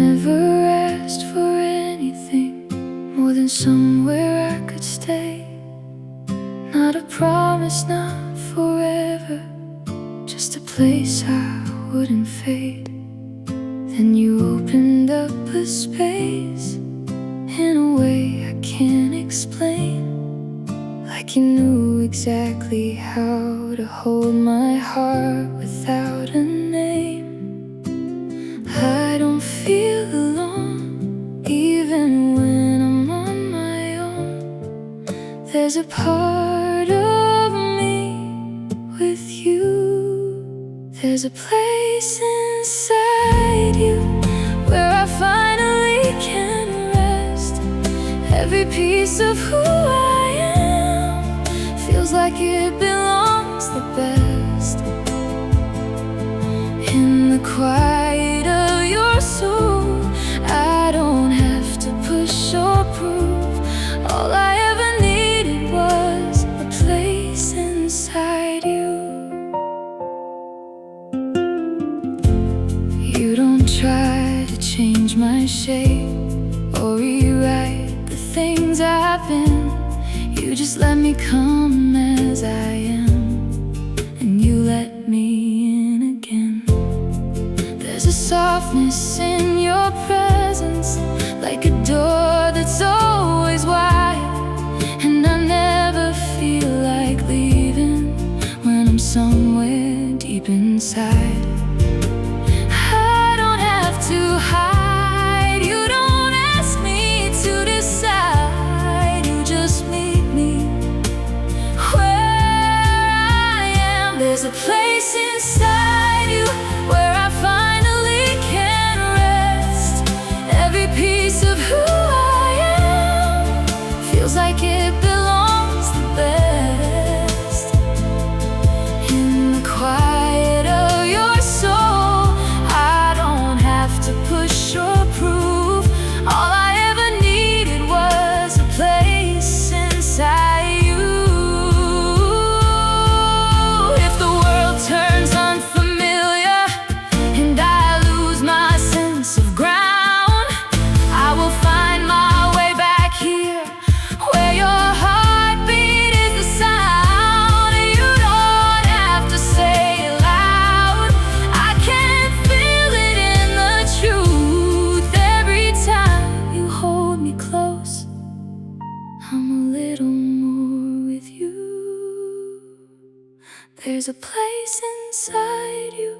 never asked for anything more than somewhere I could stay. Not a promise, not forever, just a place I wouldn't fade. Then you opened up a space in a way I can't explain, like you knew exactly how to hold my heart without a name. I don't feel alone, even when I'm on my own. There's a part of me with you. There's a place inside you where I finally can rest. Every piece of who I am feels like it belongs the best. In the quiet of your soul, I don't have to push or prove. All I ever needed was a place inside you. You don't try to change my shape or rewrite the things I've been. You just let me come as I am, and you let me in again. There's a softness in your presence, like a door that's always wide. And I never feel like leaving when I'm somewhere deep inside. I don't have to hide, you don't ask me to decide. You just meet me where I am. There's a place inside you where I finally can rest. Every piece of who I am feels like it belongs the best. In the quiet of your soul, I don't have to push or prove. All I ever needed was a place inside you. If the world turns unfamiliar and I lose my sense of ground, I will find my way back here where your heartbeat is the sound. You don't have to say it loud, I can feel it in the truth. Every time you hold me close, I'm a little more with you. There's a place inside you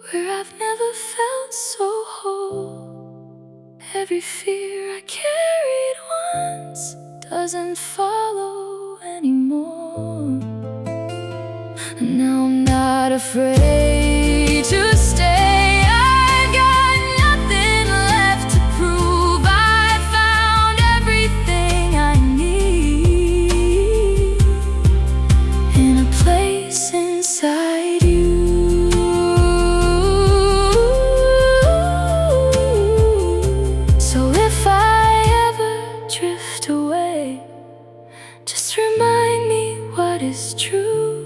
where I've never felt so whole. Every fear I carried once doesn't follow anymore. And now I'm not afraid to stay. I've got nothing left to prove. I found everything I need in a place inside you. So if I ever drift away, just remind me what is true.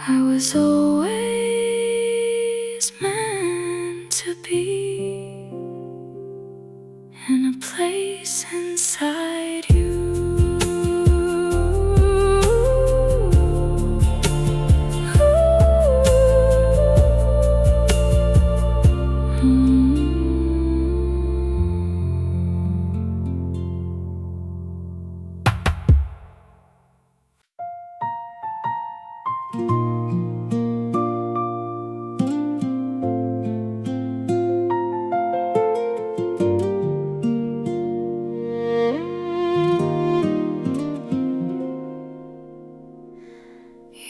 I was always meant to be in a place inside you.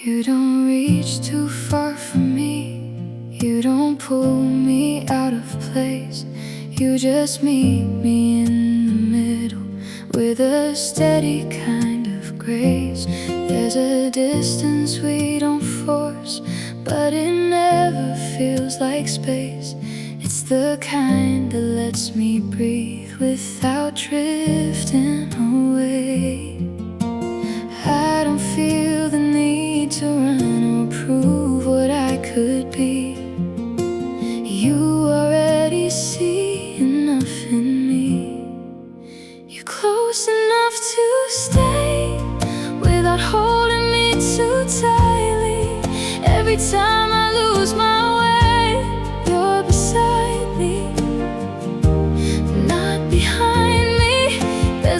You don't reach too far from me, you don't pull me out of place. You just meet me in the middle with a steady kind of grace. There's a distance we don't force, but it never feels like space. It's the kind that lets me breathe without drifting away. I don't feel the need to run or prove what I could be. You already see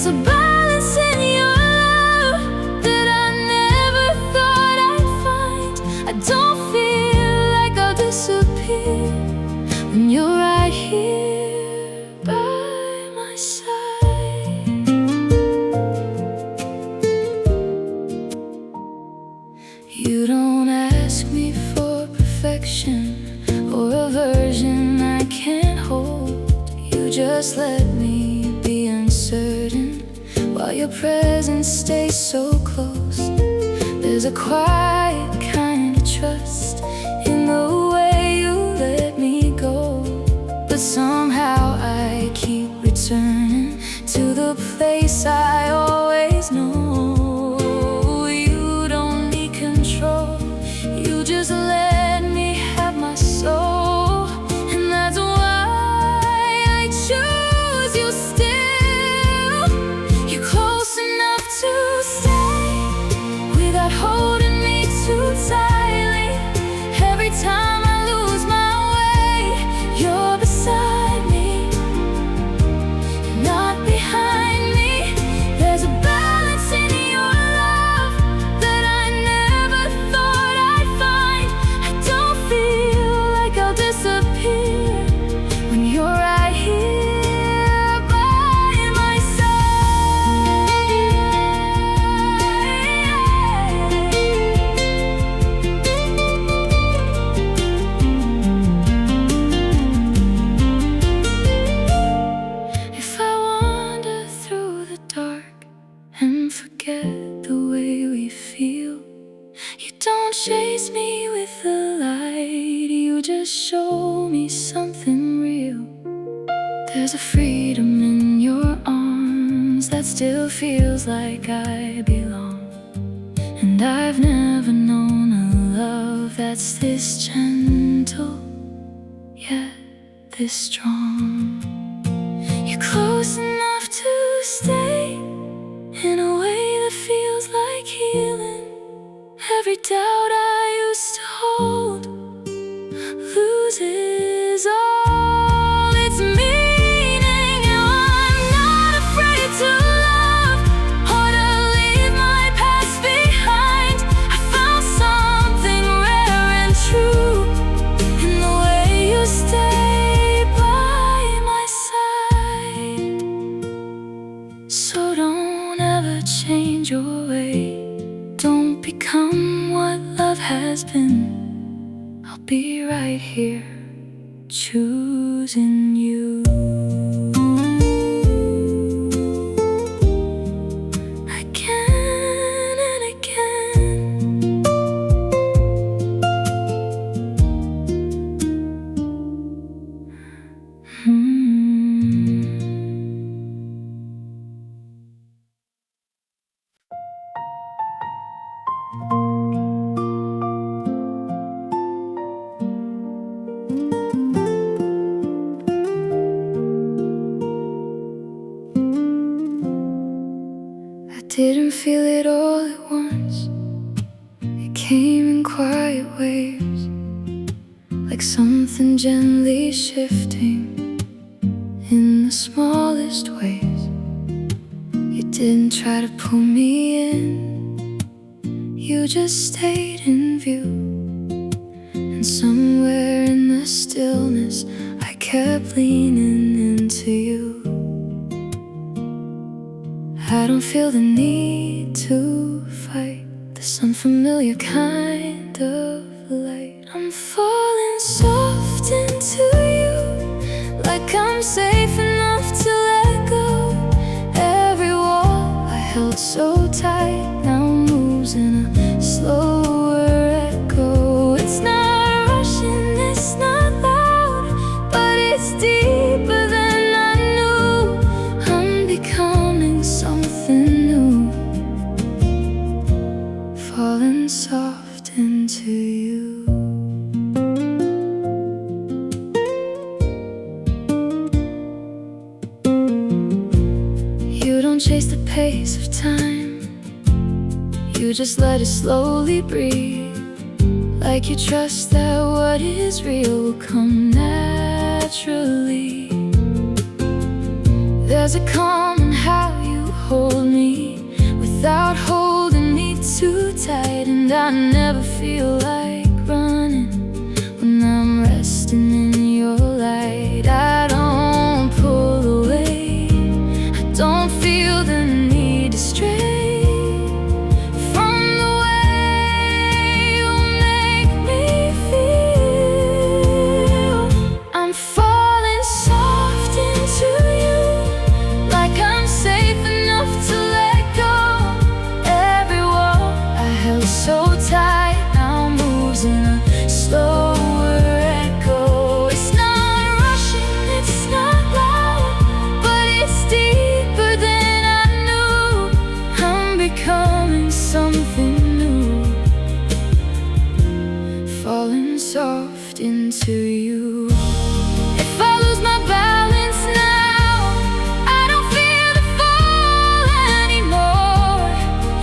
There's a balance in your love that I never thought I'd find. I don't feel like I'll disappear when you're right here by my side. You don't ask me for perfection or a version I can't hold. You just let me be uncertain while your presence stays so close. There's a quiet kind of trust in the way you let me go, but somehow I keep returning to the place I always know. You don't need control, you just let me have my soul, and that's why I choose you still. You're close enough to stay without holding me too tightly. Every time I lose my way, you're beside me, not behind me. There's a balance in your love that I never thought I'd find. I don't feel like I'll disappear when you're right here by my side. If I wander through the dark and forget the way we feel, you don't chase me with the light, you just show me something real. There's a freedom in your arms that still feels like I belong, and I've never known a love that's this gentle, yet this strong. You're close enough to stay in a way that feels like healing. Every doubt I used to hold loses all its meaning. Now I'm not afraid to love or to leave my past behind. I found something rare and true in the way you stay by my side. So don't ever change your way, don't become what love has been. I'll be right here choosing you again and again. I didn't feel it all at once. It came in quiet waves, like something gently shifting in the smallest ways. You didn't try to pull me in, you just stayed in view. And somewhere in the stillness I kept leaning into you. I don't feel the need to fight this unfamiliar kind of light. I'm falling soft into you, like I'm safe enough to let go. Every wall I held so tight now moves in a slower echo. It's not rushing, it's not loud, but it's deeper than I knew. I'm becoming something new, falling soft into you. You don't chase the pace of time, you just let it slowly breathe. Like you trust that what is real will come naturally. There's a calm in how you hold me without holding me too tight. And I never feel like running when I'm resting in your light. I don't pull away, I don't feel the need to stray from the way you make me feel. I'm falling soft into you, like I'm safe enough to let go. Every wall I held so tight now moves in a slower echo. It's not rushing, it's not loud, but it's deeper than I knew. I'm becoming something new, falling soft into you. If I lose my balance now, I don't feel the fall anymore.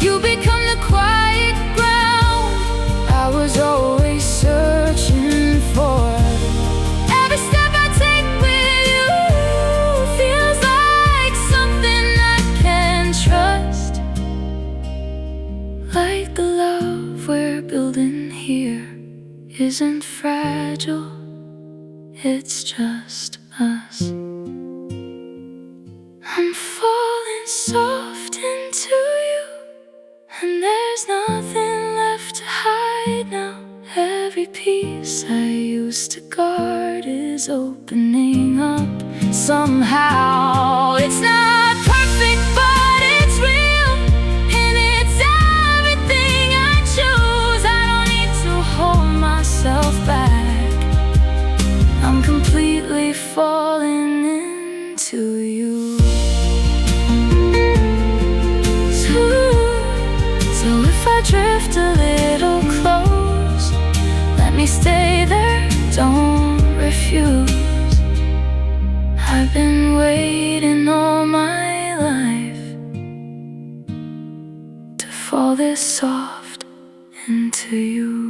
You become the quiet ground I was always searching for. Every step I take with you feels like something I can trust, like the love we're building here isn't fragile, it's just us. I'm falling soft into you, and there's nothing left to hide now. Every piece I used to guard is opening up somehow. It's not perfect, but it's real, and it's everything I choose. I don't need to hold myself back, I'm completely falling into you. So if I drift a little close, let me stay there, don't refuse. I've been waiting all my life to fall this soft into you.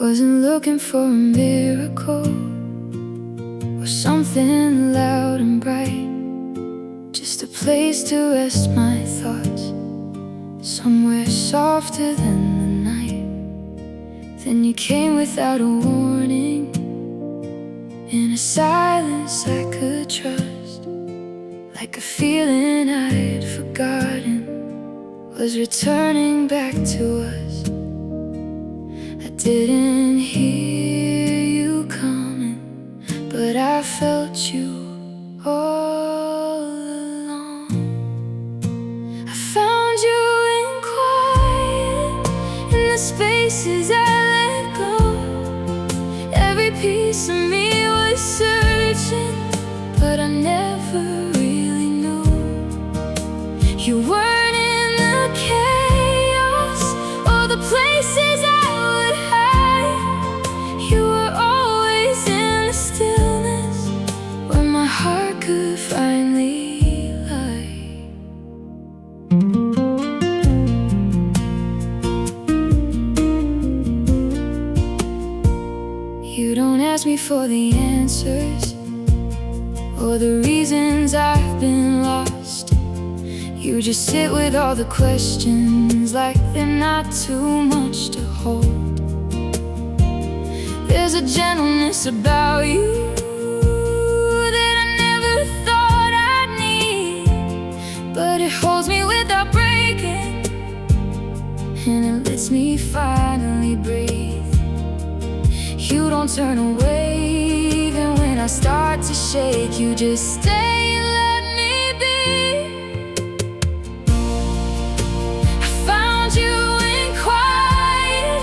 Wasn't looking for a miracle or something loud and bright, just a place to rest my thoughts, somewhere softer than the night. Then you came without a warning, in a silence I could trust, like a feeling I'd forgotten was returning back to us. I didn't hear you coming, but I felt you all along. I found you in quiet, in the spaces I let go. Every piece of me was searching, but I never really knew. You weren't in the chaos or the places I would hide. You were always in the stillness where my heart could finally lie. You don't ask me for the answers or the reasons I've been lost. You just sit with all the questions like they're not too much to hold. There's a gentleness about you that I never thought I'd need, but it holds me without breaking, and it lets me finally breathe. You don't turn away even when I start to shake. You just stay and let me be. I found you in quiet,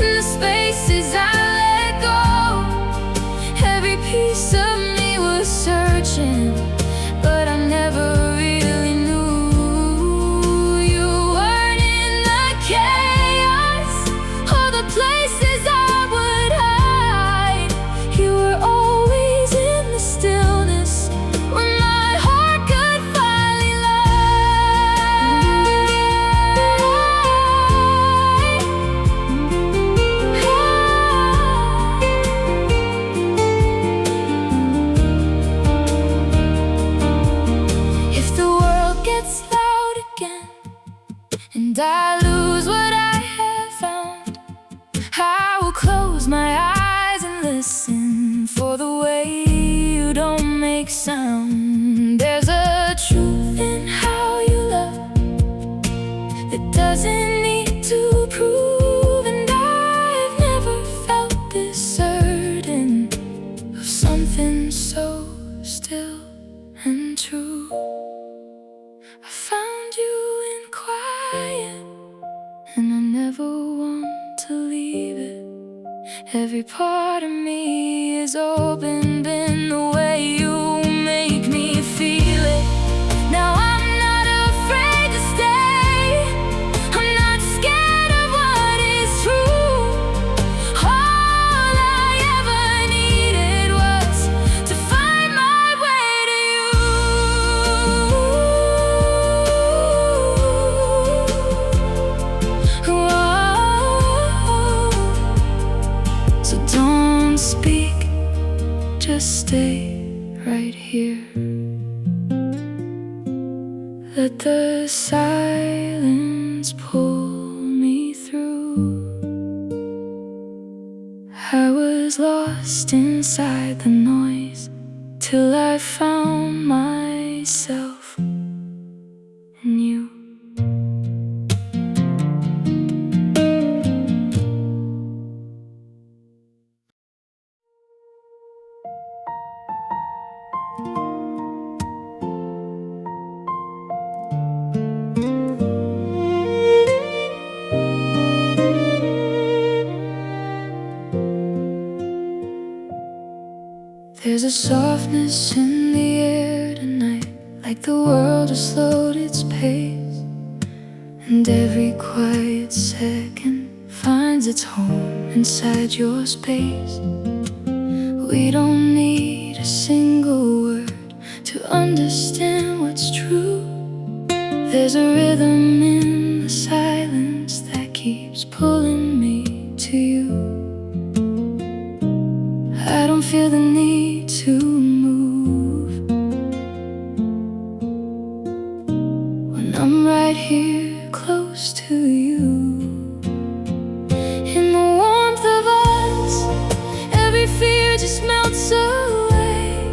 in the spaces I let go. Every piece of me was searching, but I never really knew. You weren't in the chaos and I lose what I have found, I will close my eyes and listen for the way you don't make sound. There's a truth in how you love that doesn't need to prove, and I've never felt this certain of something so still and true. I found you in quiet, and I never want to leave it. Every part of me is open in the way you make me feel it. Now I'm not afraid to stay, I'm not scared of what is true. All I ever needed was to find my way to you. So don't speak, just stay right here. Let the silence pull me through. I was lost inside the noise till I found myself in you. There's a softness in the air tonight, like the world has slowed its pace, and every quiet second finds its home inside your space. We don't need a single word to understand what's true. There's a rhythm in the silence that keeps pulling me to you. I don't feel the need to move when I'm right here close to you. In the warmth of us, every fear just melts away.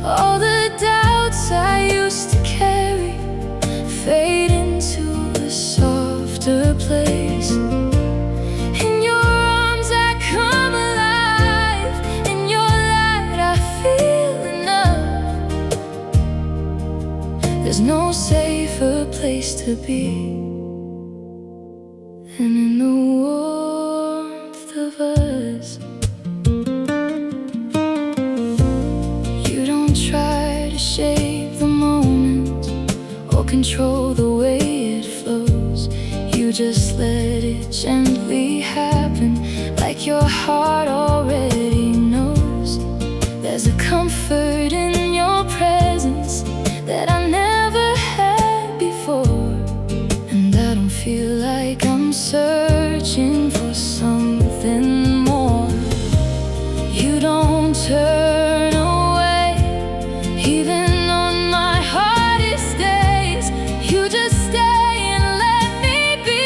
All the doubts I used to carry fade into a softer place. In your arms I come alive, in your light I feel enough. There's no safer place to be than in the warmth of us. You don't try to shape the moment or control the way it flows. You just let it gently happen, like your heart already knows. There's a comfort in your presence that I never had before, and I don't feel like I'm searching for something more. You don't turn away, even on my hardest days. You just stay and let me be.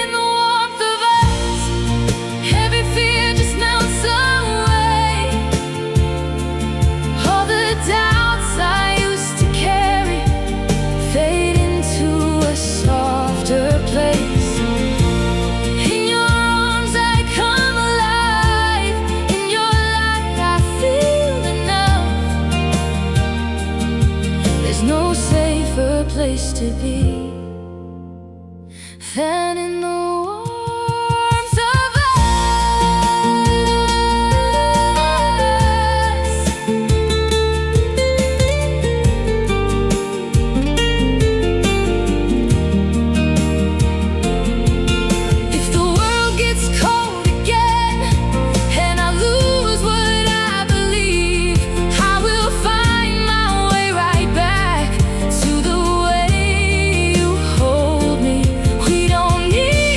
In the warmth of us, every fear just melts away. All the doubts I used to carry fade into a softer place. In your arms I come alive, in your light I feel enough. There's no safer place to be than in the warmth of us. If the world gets cold again and I lose what I believe, I will find my way right back to the way you hold me. We don't need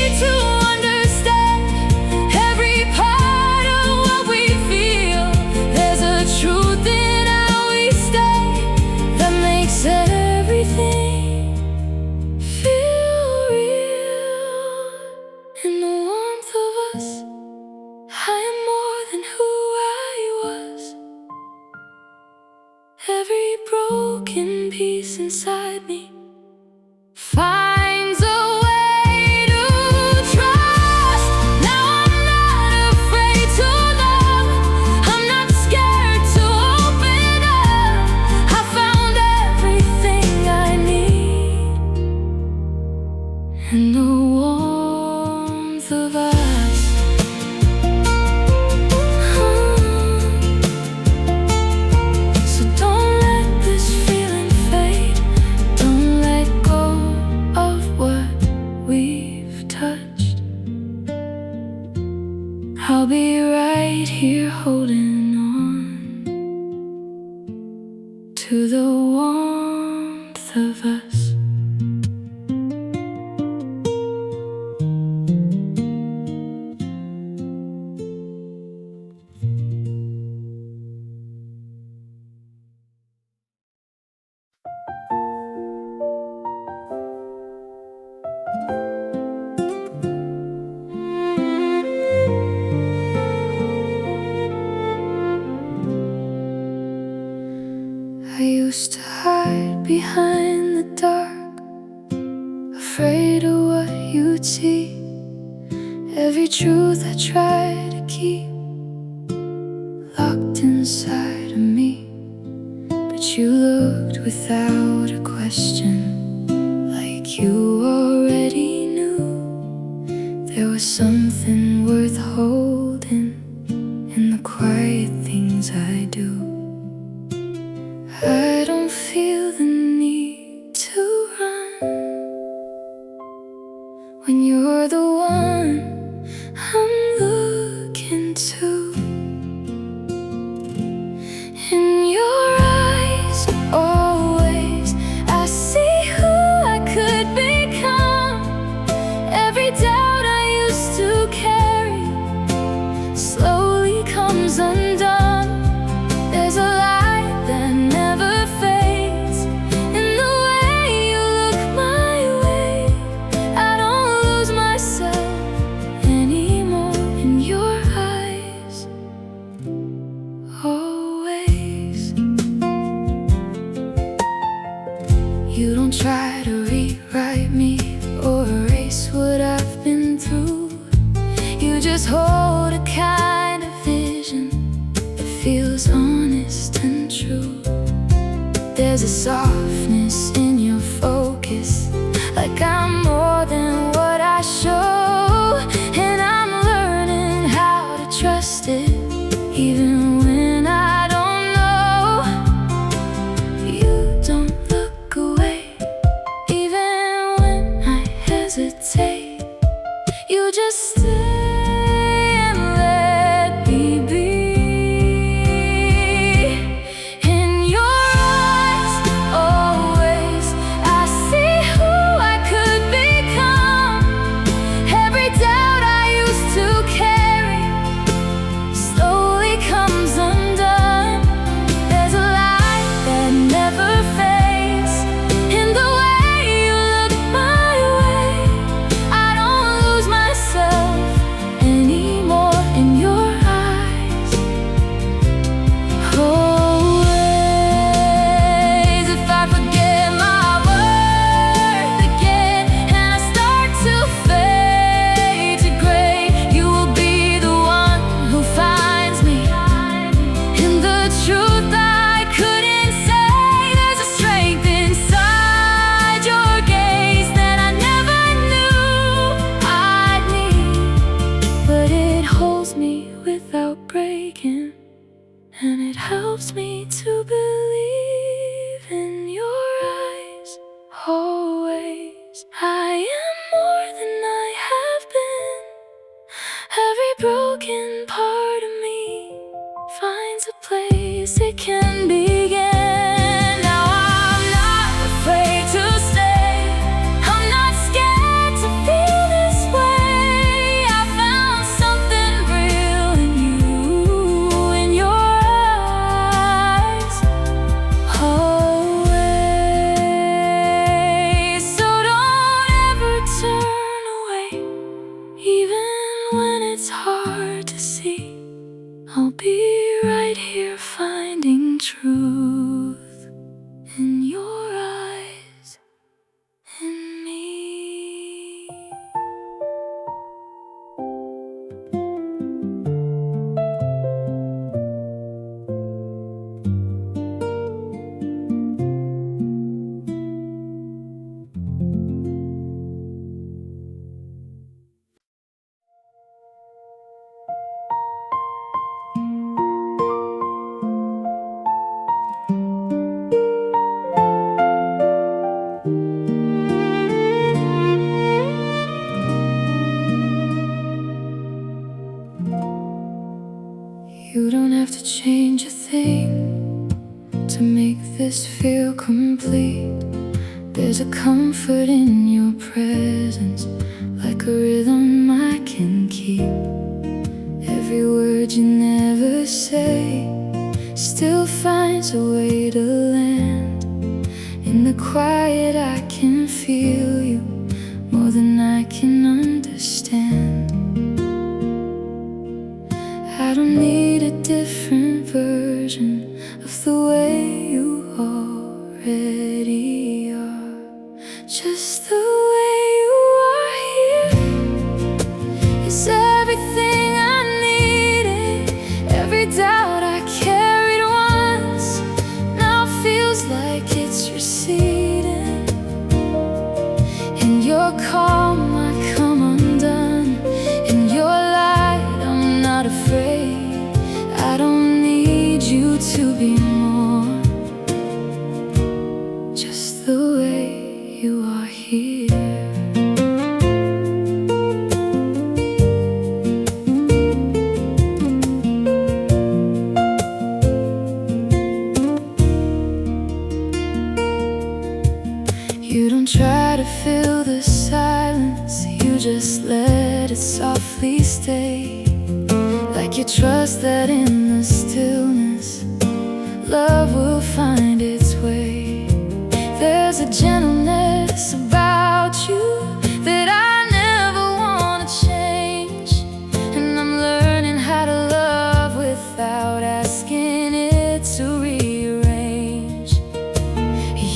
and peace inside me finds a way to trust. Now I'm not afraid to love. I'm not scared to open up. I found everything I need in the warmth of us. So don't let this feeling fade. Don't let go of what we've touched. I'll be right here holding on to the warmth of us. I used to hide behind the dark, afraid of what you'd see. Every truth I tried to keep locked inside of me. But you looked without a question, like you already knew there was something worth holding in the quiet things I do. I don't feel the need to run when you're the one I'm looking to. In your eyes, always, I see who I could become. Every doubt I used to carry slowly comes undone. There's a light that never fades in the way you look my way. I don't lose myself anymore in your eyes, always. You don't try to rewrite me or erase what I've been through. You just hold a kind of vision that feels honest and true. There's a softness in your focus, like I'm more than what I show. And I'm learning how to trust it, even when I don't know. You don't look away, even when I hesitate. You just stay and let me be. In your eyes, always, There's a comfort in your presence, like a rhythm I can keep. Every word you never say still finds a way to land. In the quiet I can feel you more than I can understand. I don't need a different version of the way you already are. Just the way you are here is everything I needed. Every doubt I carried once now feels like it's receding. In your calm I come undone. In your light I'm not afraid. I don't need you to be more, just the way you are here. You don't try to fill the silence, you just let it softly stay. Like you trust that in the stillness, love will find its way. There's a gentleness about you that I never want to change. And I'm learning how to love without asking it to rearrange.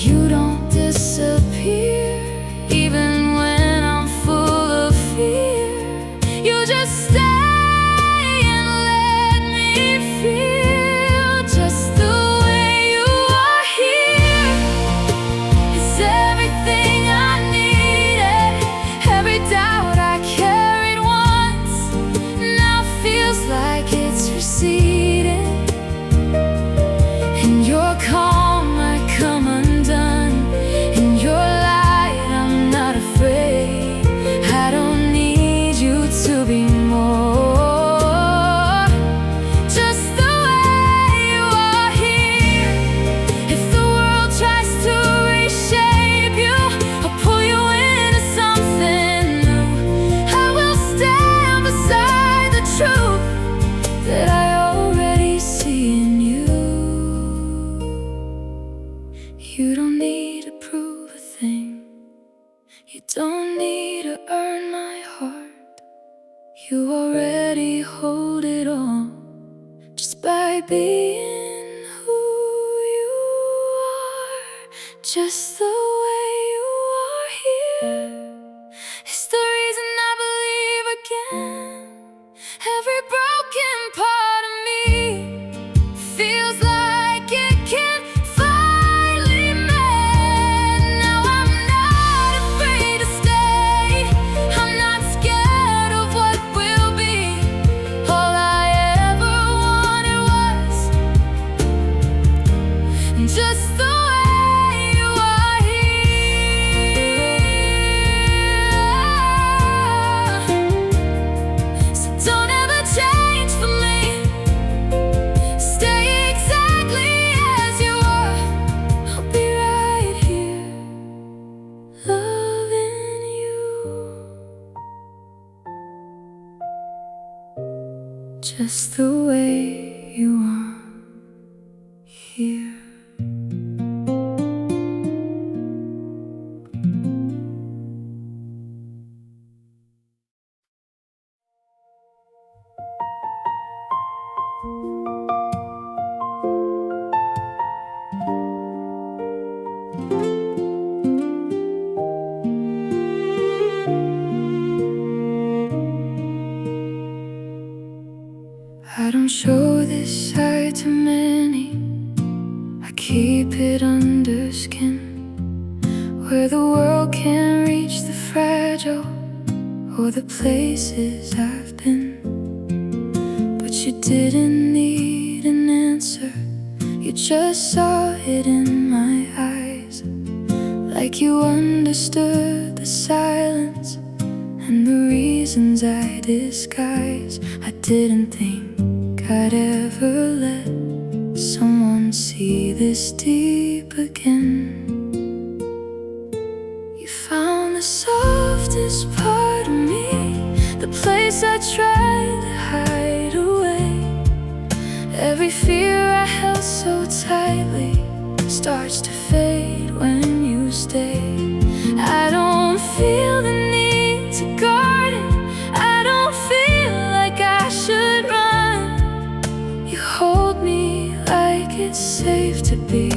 You don't disappear, even when I'm full of fear. You just stay. In your calm I come undone. In your light I'm not afraid. I don't need you to be more, just the way you are here. If the world tries to reshape you or pull you into something new, I will stand beside the truth that I already see in you. You don't need to prove a thing. You don't need to earn my heart. You already hold it all just by being who you are. Just the way you are here is the reason I believe again. Every broken part of me feels like it can finally mend. Now I'm not afraid to stay. I'm not scared of what will be. All I ever wanted was just the way you are here. So don't ever change for me. Stay exactly as you are. I'll be right here, loving you, just the way you are here. I don't show this side to many. I keep it under skin, where the world can't reach the fragile or the places I've been. But you didn't need an answer, you just saw it in my eyes. Like you understood the silence and the reasons I disguise. I didn't think I'd ever let someone see this deep again. softest part of me, the place I tried to hide away. Every fear I held so tightly starts to fade when you stay. I don't feel the need to guard it, I don't feel like I should run. You hold me like it's safe to be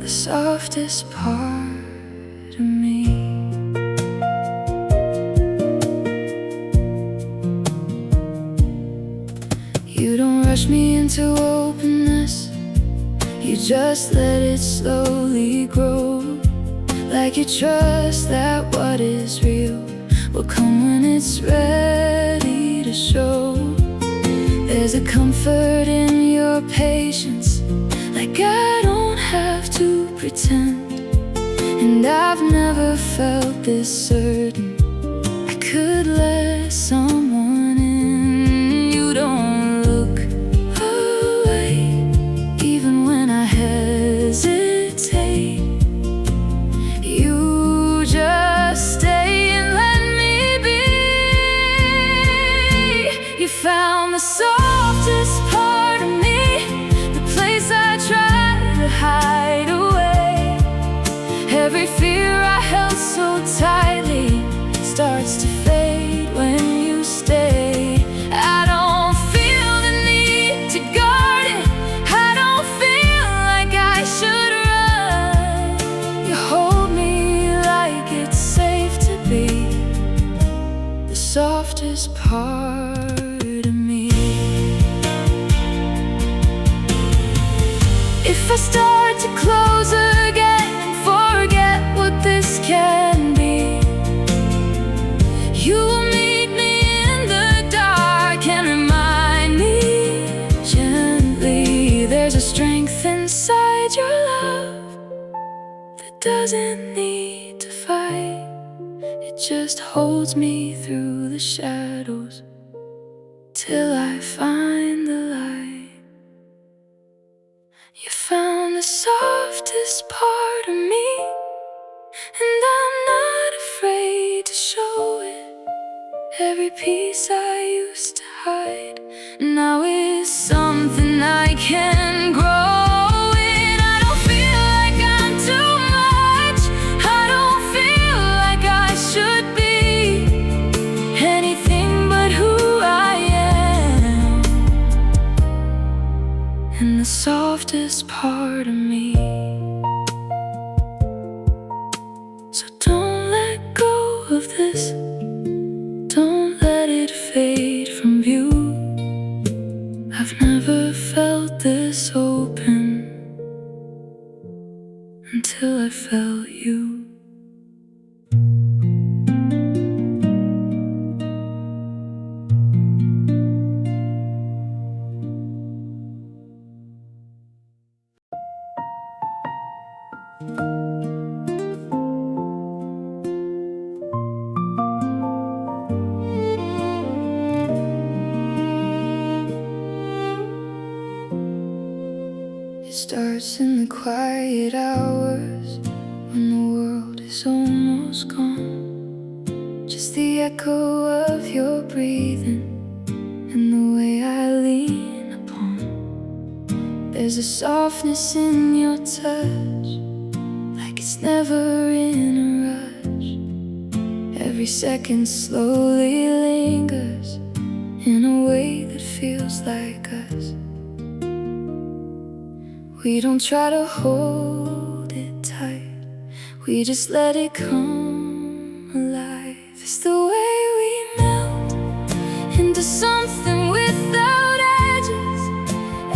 the softest part of me. You don't rush me into openness, you just let it slowly grow. Like you trust that what is real will come when it's ready to show. There's a comfort in your patience, like I don't have to pretend. And I've never felt this certain I could let someone in. You don't look away, even when I hesitate. You just stay and let me be. You found the softest part of me, the place I tried to hide away. Every fear I held so tightly starts to fade when you stay. I don't feel the need to guard it, I don't feel like I should run. You hold me like it's safe to be the softest part of me. If I start to close again and forget what this can be, you will meet me in the dark and remind me gently. There's a strength inside your love that doesn't need to fight. It just holds me through the shadows till I find the light. You found the softest part of me, and I'm not afraid to show it. Every piece I used to hide now is something I can grow in. I don't feel like I'm too much, I don't feel like I should be anything but who I am, and the softest part of me. So don't let go of this, don't let it fade from view. I've never felt this open until I felt you. It starts in the quiet hours when the world is almost gone. Just the echo of your breathing and the way I lean upon. There's a softness in your touch, like it's never in a rush. Every second slowly lingers in a way that feels like us. We don't try to hold it tight, we just let it come alive. It's the way we melt into something without edges.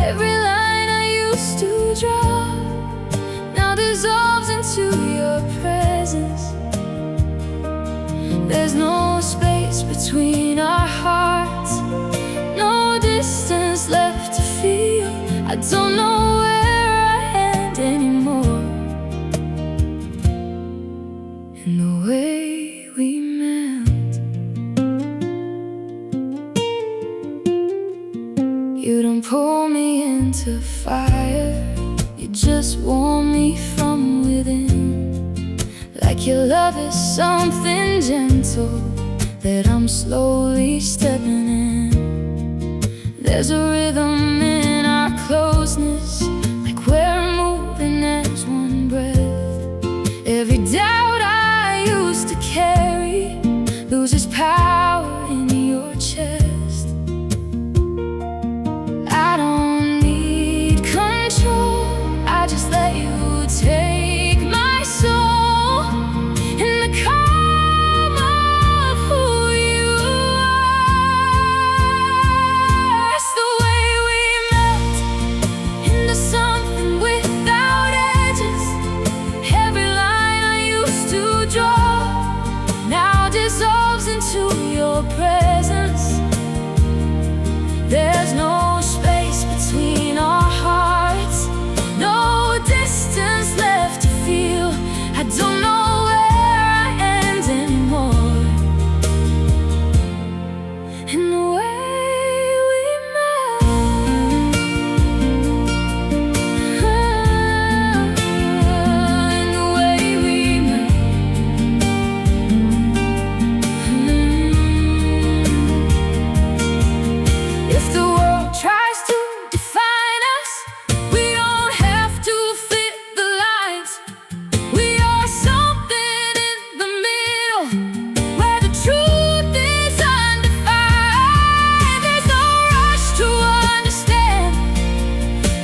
Every line I used to draw now dissolves into your presence. There's no space between our hearts, no distance left to feel. I don't know where anymore. In the way we melt, you don't pull me into fire, you just warm me from within. Like like your love is something gentle that I'm slowly stepping in. There's a rhythm in our closeness, like we're moving as one breath. Every doubt I used to carry loses power in your chest. I don't need control, I just let you take my soul in the calm of who you are. It's the way we melt into something without edges. Every line I used to draw now dissolves into your presence. There's no space between our hearts, no distance left to feel. I don't know where I end anymore. In the way we melt, in the way we melt. If the world tries to define us, we don't have to fit the lines. We are something in the middle, where the truth is undefined. There's no rush to understand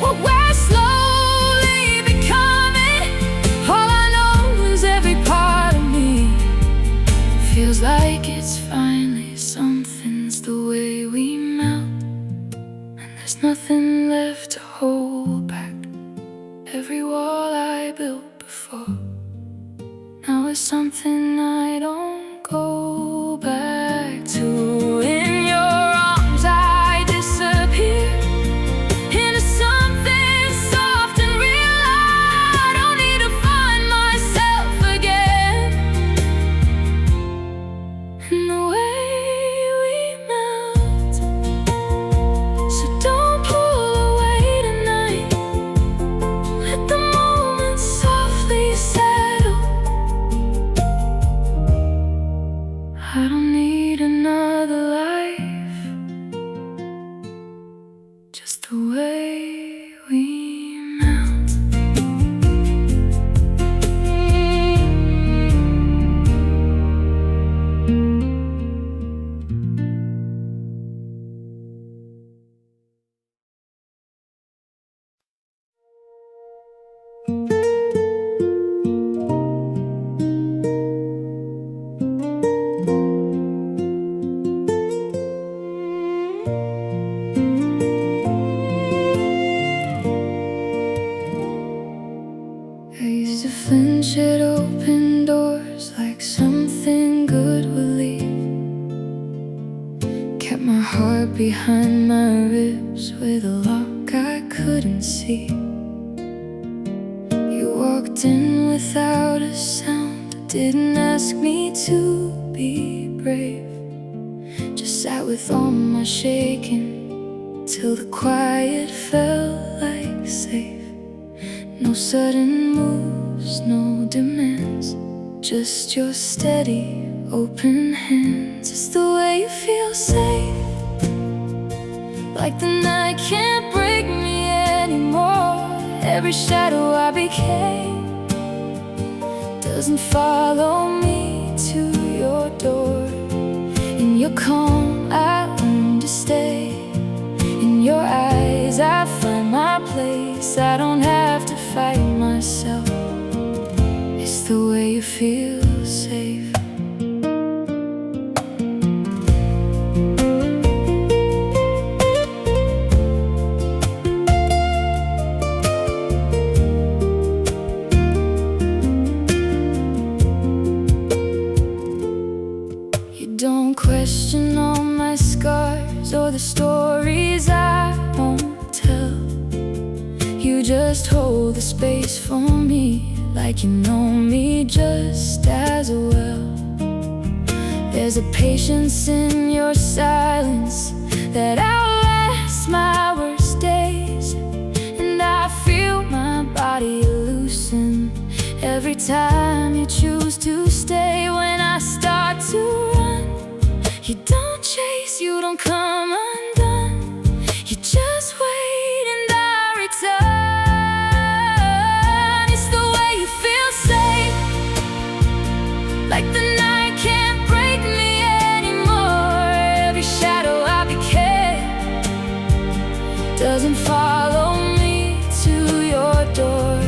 what we're slowly becoming. All I know is every part of me feels like it's finally something's the way we melt. There's nothing left to hold back. Every wall I built before now is something I don't go back to. In your arms I disappear into something soft and real. I don't need to find myself again. In the way we melt, so don't pull away tonight. Let the moment softly settle. I don't need another life, just the way we melt. I used to flinch at open doors like something good would leave. Kept my heart behind my ribs with a lock I couldn't see. You walked in without a sound, didn't ask me to be brave. Just sat with all my shaking till the quiet felt like safe. No sudden moves, no demands, just your steady, open hands. It's the way you feel safe, like the night can't break me anymore. Every shadow I became doesn't follow me to your door. In your calm I learn to stay. In your eyes I find my place. I don't have to fight myself. It's the way you feel safe. You don't question all my scars or the stories I won't tell. You just hold the space for me, like you know me just as well. There's a patience in your silence that outlasts my worst days. And I feel my body loosen every every time you choose to stay. When I start to run, you don't chase, you don't come undone. You just wait and I return. It's the way you feel safe, like the night can't break me anymore. Every shadow I became doesn't follow me to your door.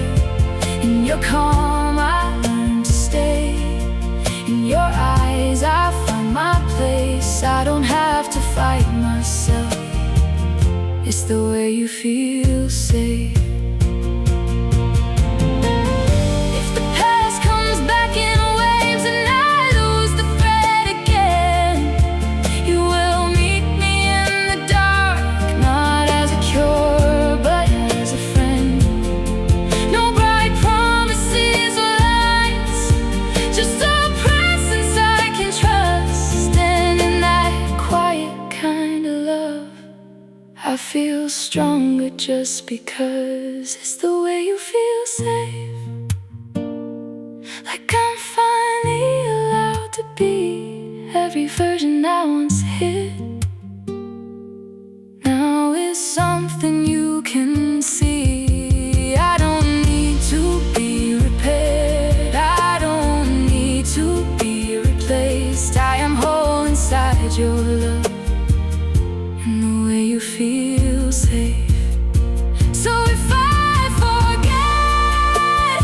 In your calm I learn to stay. In your eyes I find my place. I don't have to fight myself. It's the way you feel safe. If the past comes back in waves and I lose the thread again, you will meet me in the dark, not as a cure, but as a friend. No bright promises or lies, just a presence I can trust. And in that quiet kind of love, I feel stronger just because it's the way you feel safe. Like I'm finally allowed to be every version I once hid. Now it's something you can see. I don't need to be repaired, I don't need to be replaced. I am whole inside your love, and the way you feel safe. So if I forget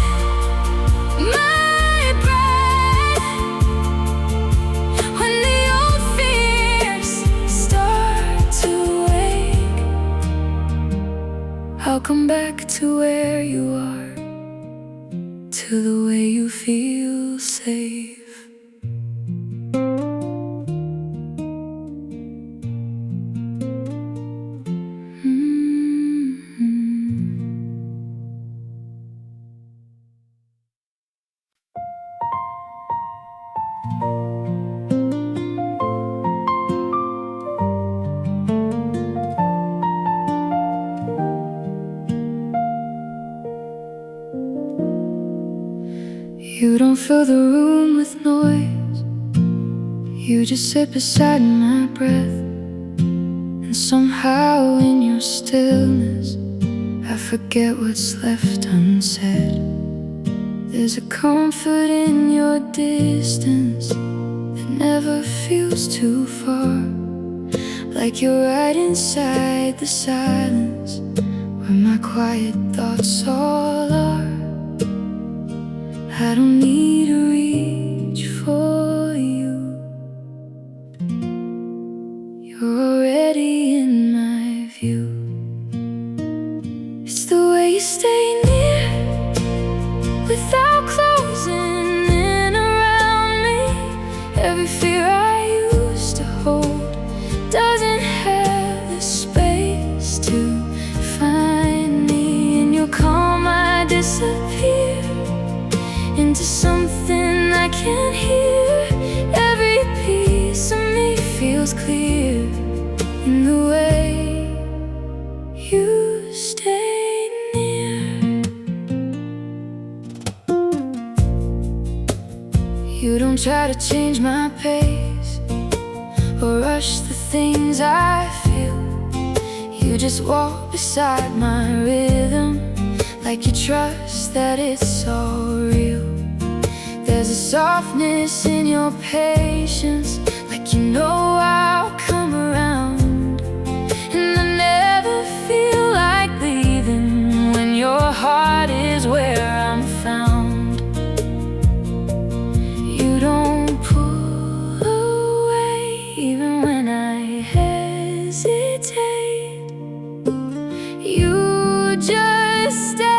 my breath, when the old fears start to wake, I'll come back to where you are, to the way you feel safe. You don't fill the room with noise, you just sit beside my breath. And somehow in your stillness, I forget what's left unsaid. There's a comfort in your distance that never feels too far, like you're right inside the silence where my quiet thoughts all are. I don't need to reach for you, you're already in my view. It's the way you stay near, without closing in around me. Every fear I used to hold doesn't have the space to find me. In your calm I disappear into something I can't hear. Every piece of me feels clear in the way you stay near. You don't try to change my pace or rush the things I feel. You just walk beside my rhythm, like you trust that it's all real. There's a softness in your patience, like you know I'll come around. And I never feel like leaving when your heart is where I'm found. You don't pull away even when I hesitate. You just stay.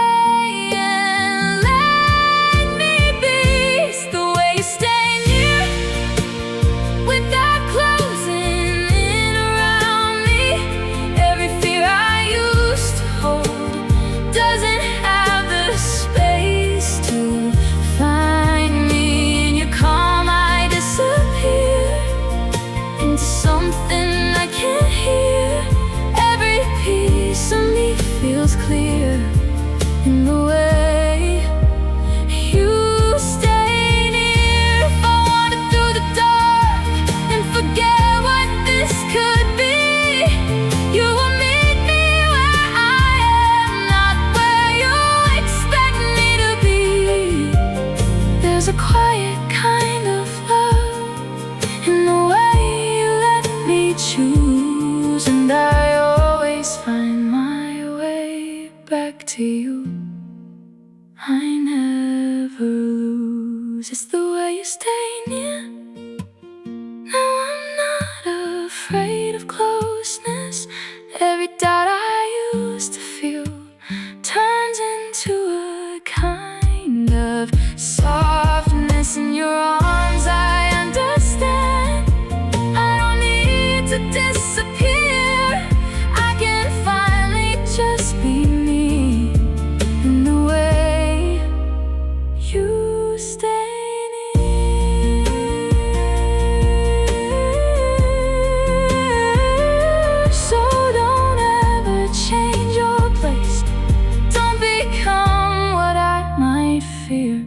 Without closing There's a quiet kind of love in the way you let me choose, and I always find my way back to you. I never lose. It's the way you stay near. Now I'm not afraid of closeness. Every doubt I used to feel turns into a kind of softness. In your arms I understand. I don't need to disappear. I can finally just be me in the way you stay near. So don't ever change your place. Don't become what I might fear.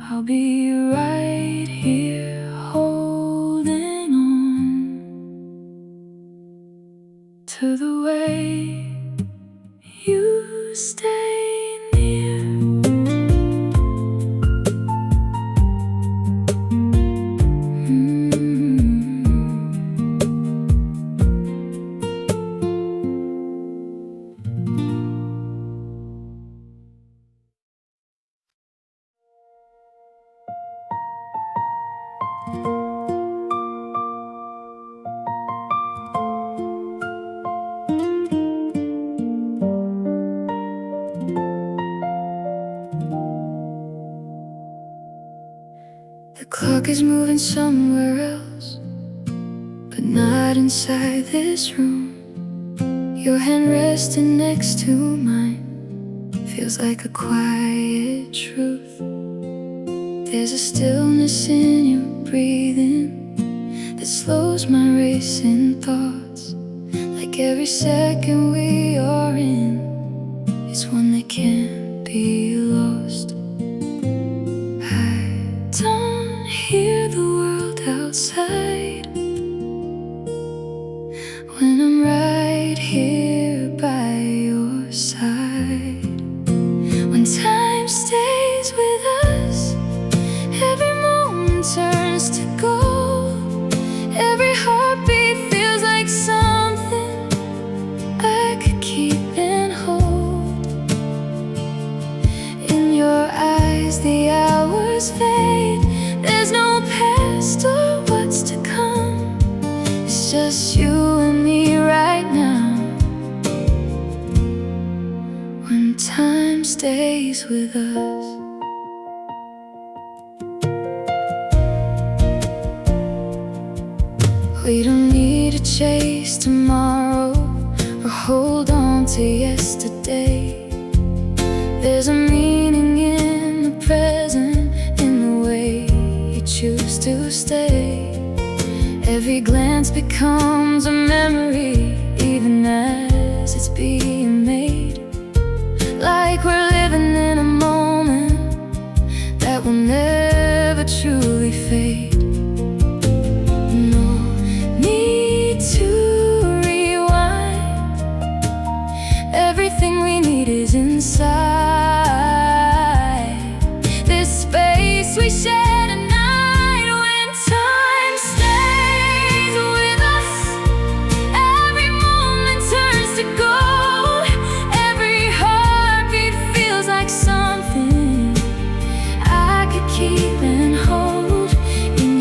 I'll be right here holding on to the way you stay near. The clock is moving somewhere else, but not inside this room. Your hand resting next to mine feels like a quiet truth. There's a stillness in your breathing that slows my racing thoughts. Like every second we are in is one that can't be lost. I don't hear the world outside when I'm right here by your side. When time stays with us, every moment turns to gold. Every heartbeat feels like something I could keep and hold. In your eyes the hours fade. There's no past or what's to come. It's just you and me right now. When time stays with us, we don't need to chase tomorrow or hold on to yesterday. There's a meaning in the present, in the way you choose to stay. Every glance becomes a memory, even as it's being made. Like we're living in a moment that will never truly fade. Everything we need is inside this space we share tonight. When time stays with us, every moment turns to gold. Every heartbeat feels like something I could keep and hold. In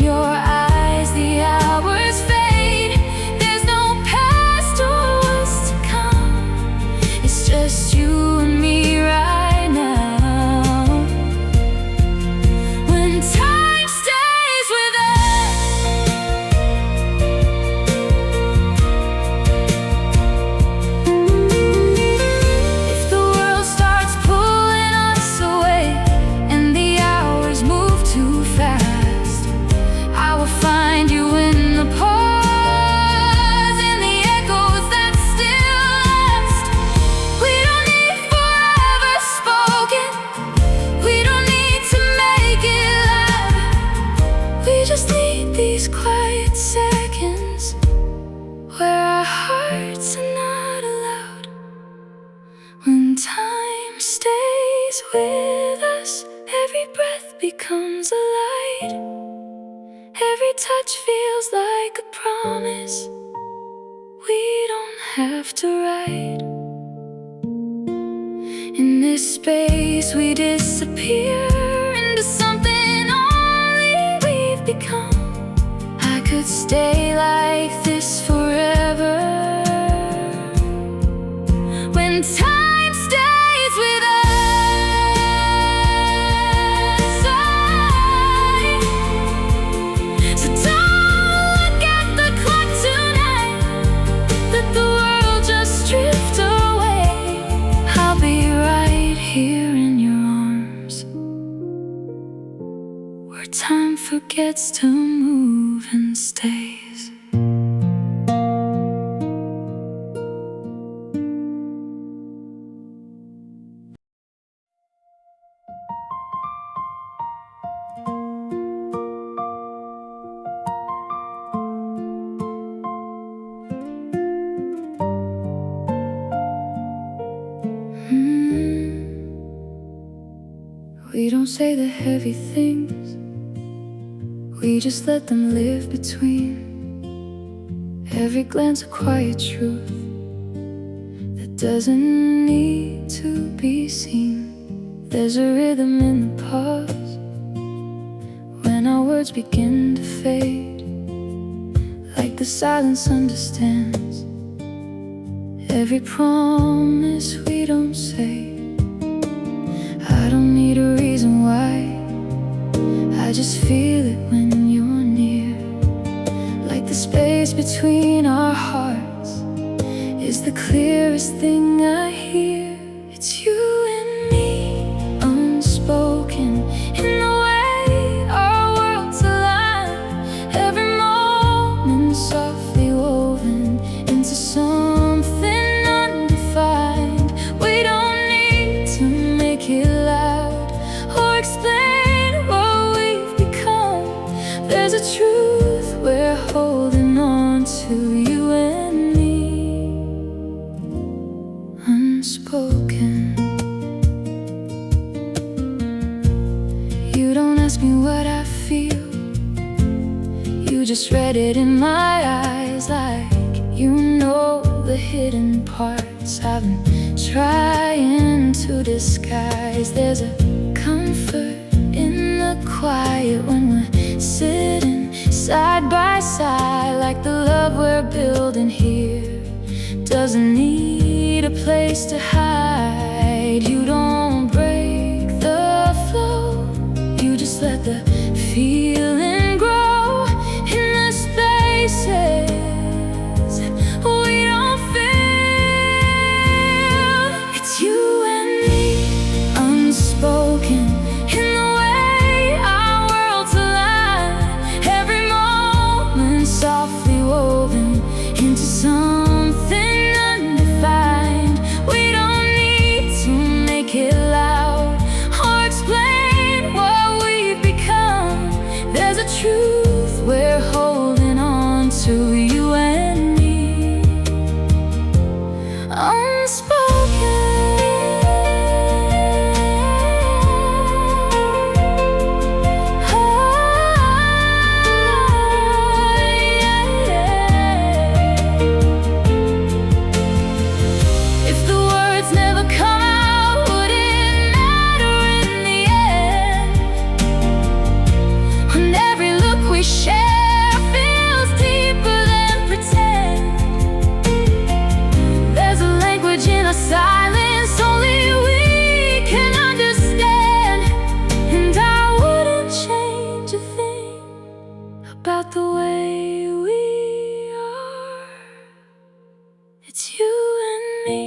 Every breath becomes a light. Every touch feels like a promise we don't have to write. In this space we disappear into something only we've become. I could stay like this forever. When time stays with us, so don't look at the clock tonight. Let the world just drift away. I'll be right here in your arms, where time forgets to move and stays. We don't say the heavy things, we just let them live between. Every glance a quiet truth that doesn't need to be seen. There's a rhythm in the pause, when our words begin to fade. Like the silence understands every promise we don't say. I don't need a reason why, I just feel it when you're near. Like the space between our hearts is the clearest thing I hear. It's you and me, unspoken, in the way our worlds align. Every moment softly woven into something undefined. We don't need to make it loud or explain what we've become. There's a truth we're holding on to, you and me, unspoken. You don't ask me what I feel, you just read it in my eyes. Like you know the hidden parts I've been trying to disguise. There's a comfort in the quiet when we're sitting side by side. Like the love we're building here doesn't need a place to hide. You don't break the flow, you just let the feeling grow in the spaces we don't feel. It's you and me, unspoken, in the way our worlds align. Every moment softly woven into something undefined. We don't need to make it loud or explain what we've become. There's a truth we're holding on to, you and me, unspoken. If the words never come out, would it matter in the end? When every look we share feels deeper than pretend. There's a language in our silence only we can understand. And I wouldn't change a thing about the way we are. It's you and me,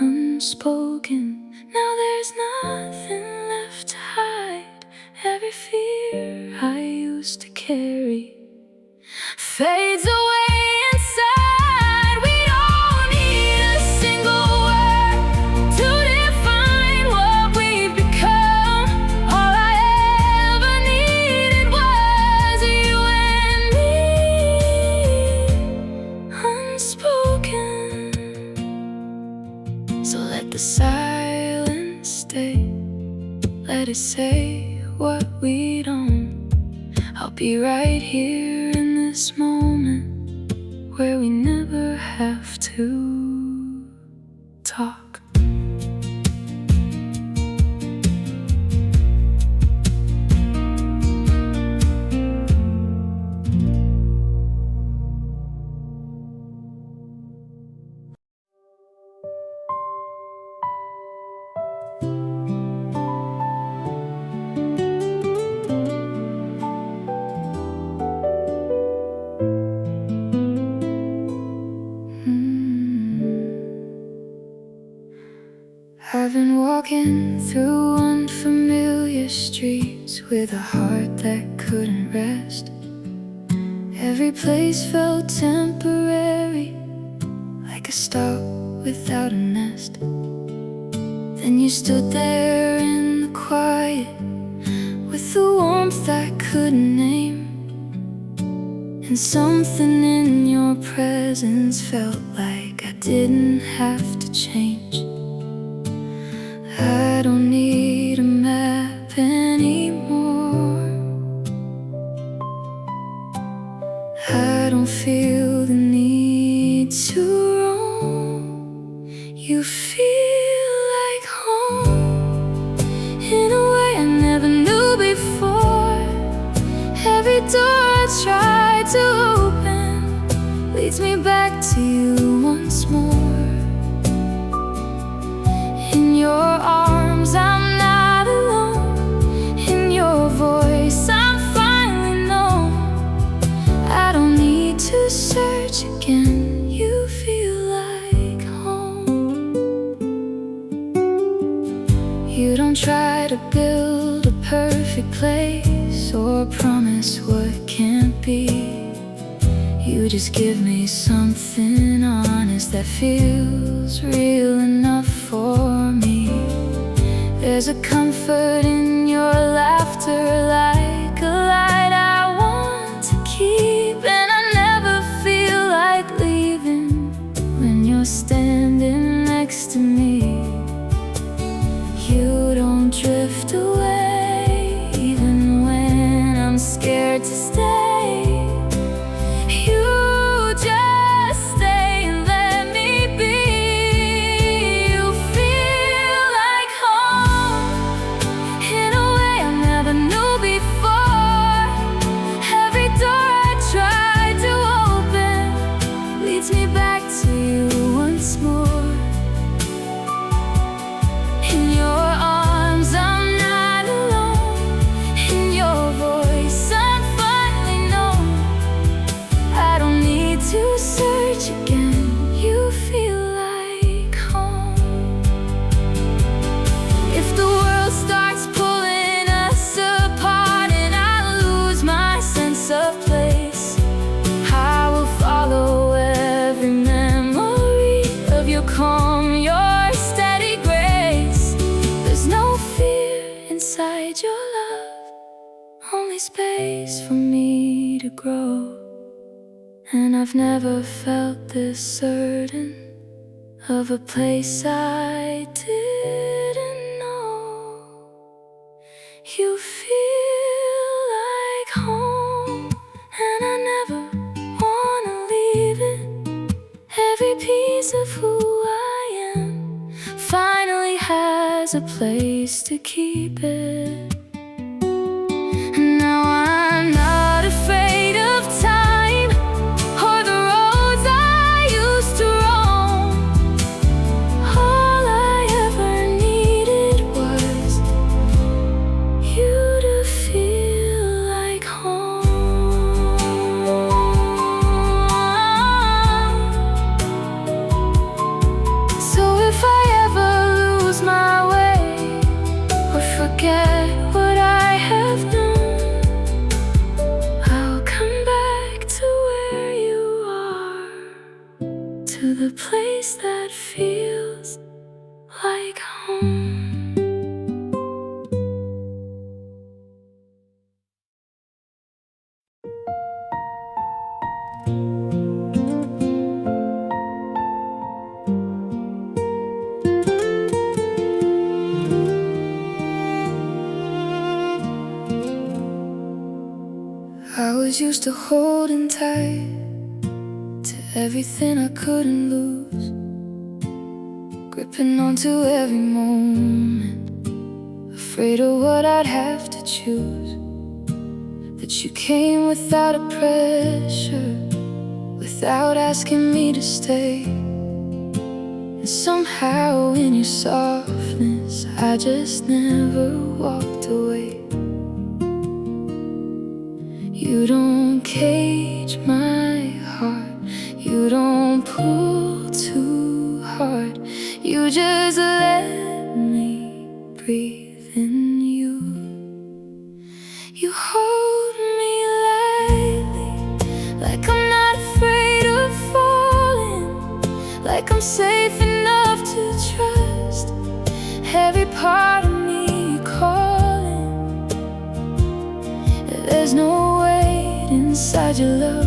unspoken. Now there's nothing left to hide. Every fear I used to carry fades away inside. We don't need a single word to define what we've become. All I ever needed was you and me, unspoken. So let the silence stay, let it say what we don't. I'll be right here in this moment where we never have to talk. I've been walking through unfamiliar streets with a heart that couldn't rest. Every place felt temporary, like a stop without a nest. Then you stood there in the quiet, with the warmth I couldn't name. And something in your presence felt like I didn't have to change. I don't need a map anymore. I don't feel the need to roam. You feel like home in a way I never knew before. Every door I try to open leads me back to you once more. In your arms I'm not alone. In your voice I'm finally known. I don't need to search again. You feel like home. You don't try to build a perfect place or promise what can't be. You just give me something honest that feels real enough for me. There's a comfort in your laughter, like a light I want to keep. And I never feel like leaving when you're standing next to me. You don't drift away even when I'm scared to stay. Space for me to grow. And I've never felt this certain of a place I didn't know. You feel like home, and I never wanna leave it. Every piece of who I am finally has a place to keep it. Now I'm not afraid of time or the roads I used to roam. All I ever needed was you to feel like home. So if I ever lose my way or forget was used to holding tight to everything I couldn't lose, gripping onto every moment, afraid of what I'd have to choose. That you came without a pressure, without asking me to stay. And somehow in your softness I just never walked away. You don't cage my heart, you don't pull too hard, you just let me breathe in you. You hold me lightly, like I'm not afraid of falling, like I'm safe enough to trust every part of me calling. There's no weight inside your love,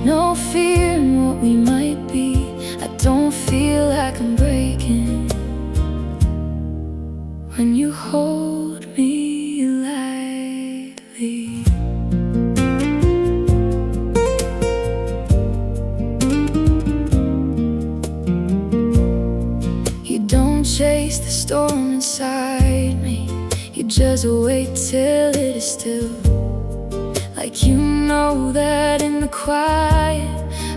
no fear in what we might be. I don't feel like I'm breaking when you hold me lightly. You don't chase the storm inside me, you just wait till it is still. Like you know that in the quiet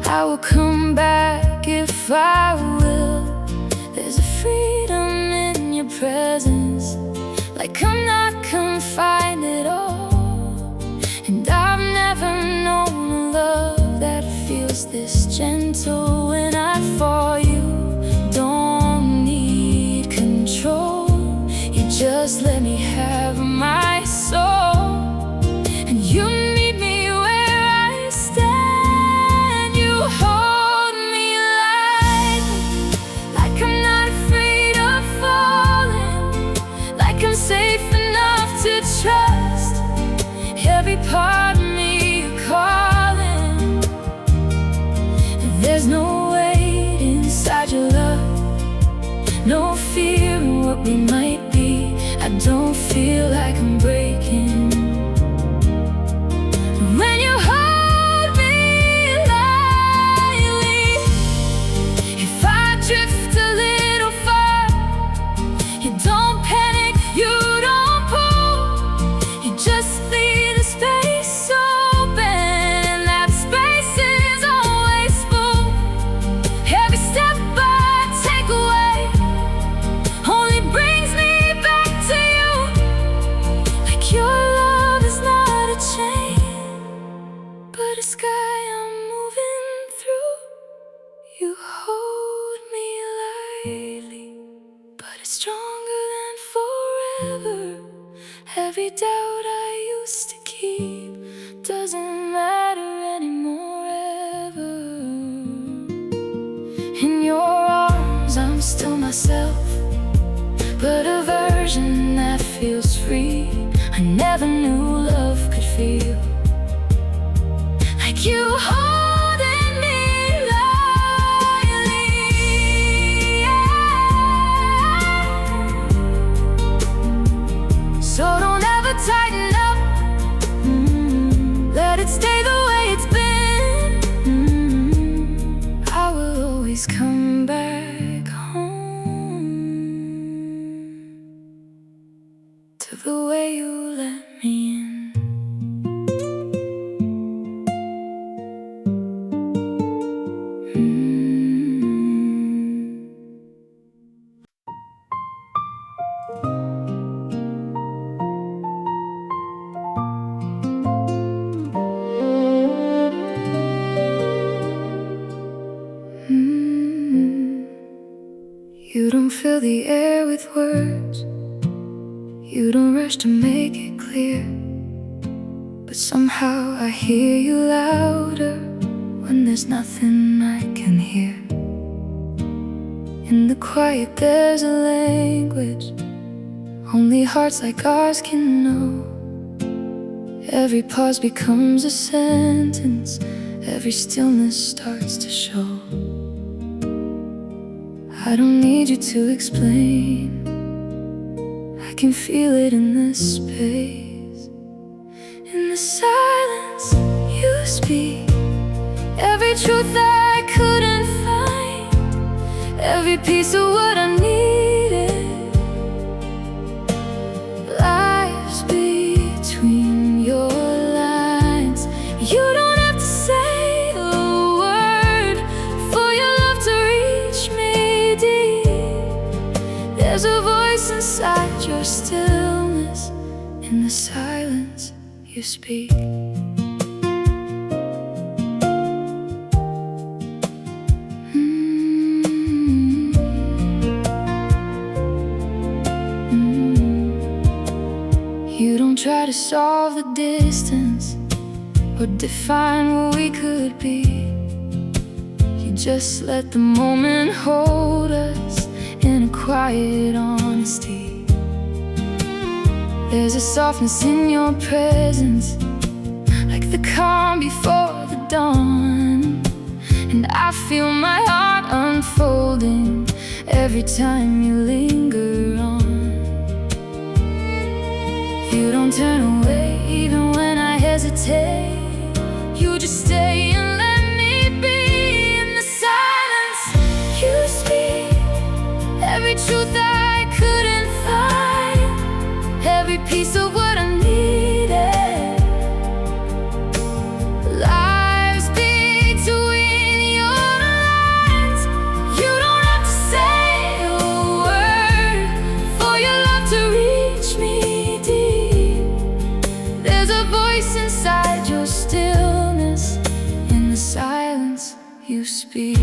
I will come back if I will. There's a freedom in your presence, like I'm not confined at all. And I've never known a love that feels this gentle. When I fall, you don't need control, you just let me have my soul. And you meet me where I stand. You hold me lightly, like I'm not afraid of falling, like I'm safe enough to trust every part of me you're calling. There's no weight inside your love, no fear in what we might be. I don't feel like I'm breaking when you hold me lightly. If I drift a little far, you don't panic, you don't pull, you just leave the space open, and that space is always full. Every step I take away only brings me back to you. Like your love is not a chain, but a sky I'm moving through. You hold me lightly, but it's stronger than forever. Every doubt I used to keep doesn't matter anymore ever. In your arms I'm still myself, but a version that feels free. I never knew love could feel like you holding me lightly. So don't ever tighten up, let it stay the way it's been. I will always come back home to the way you let me in. You don't fill the air with words, you don't rush to make it clear, but somehow I hear you louder when there's nothing I can hear. In the quiet there's a language only hearts like ours can know. Every pause becomes a sentence, every stillness starts to show. I don't need you to explain, I can feel it in this space, in the silence. truth I couldn't find, every piece of what I needed lies between your lines. You don't have to say a word for your love to reach me deep. There's a voice inside your stillness, in the silence you speak. You don't try to solve the distance or define what we could be. You just let the moment hold us in a quiet honesty. There's a softness in your presence, like the calm before the dawn. And I feel my heart unfolding every time you linger on. You don't turn away even when I hesitate. You just stay and let me be. In the silence you speak, every truth I couldn't find, every piece of what I needed lies between your lines. You don't have to say a word for your love to reach me deep. There's a voice inside your stillness, in the silence you speak.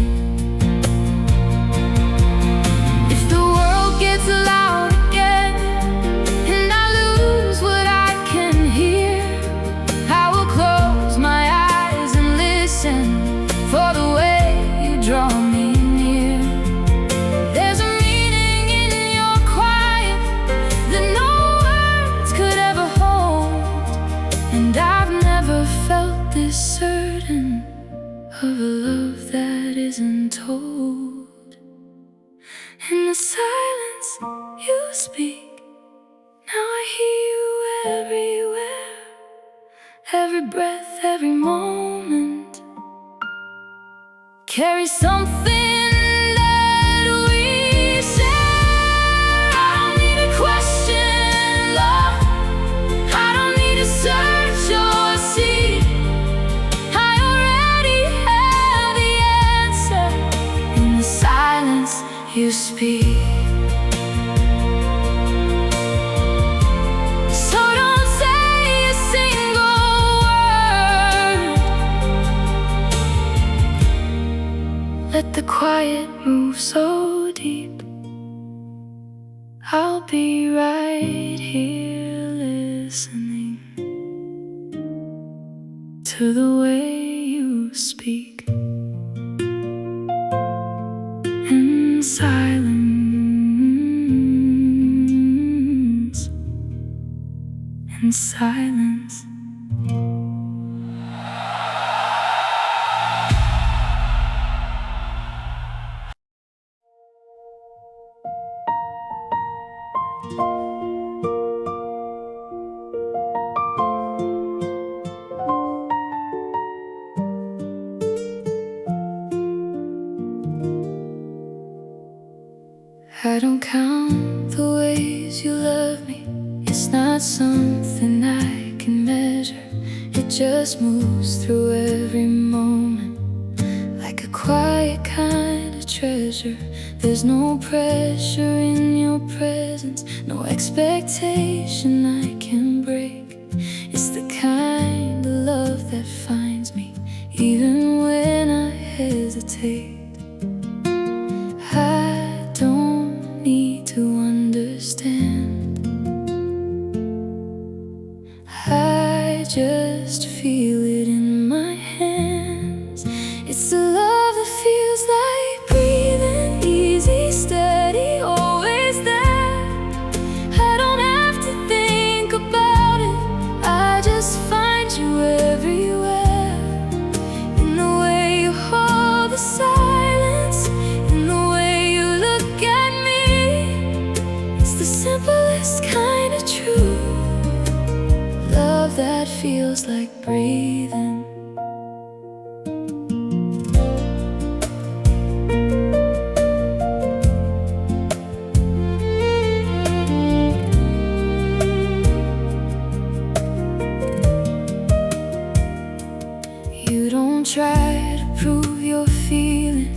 If the world gets loud again and I lose what I can hear, I will close my eyes and listen for the way you draw me near. There's a meaning in your quiet that no words could ever hold. And I've never felt this certain of a love that isn't told. In the silence you speak, now I hear you everywhere. Every breath, every moment carries something that we share. I don't need to question love, I don't need to search or see. I already have the answer. In the silence you speak. So don't say a single word, let the quiet move so deep. I'll be right here listening to the way you speak. In silence, in silence. I don't count the ways you love me. It's not something I can measure. It just moves through every moment, like a quiet kind of treasure. There's no pressure in your presence, no expectation I can break. It's the kind of love that finds me even when I hesitate. I don't need to understand, I just feel it in my hands. It's a love that feels like breathing, easy, steady, always there. I don't have to think about it, I just find you everywhere. In the way you hold the silence, in the way you look at me. It's the simplest kind of truth, love that feels like breathing. try to prove you're feeling,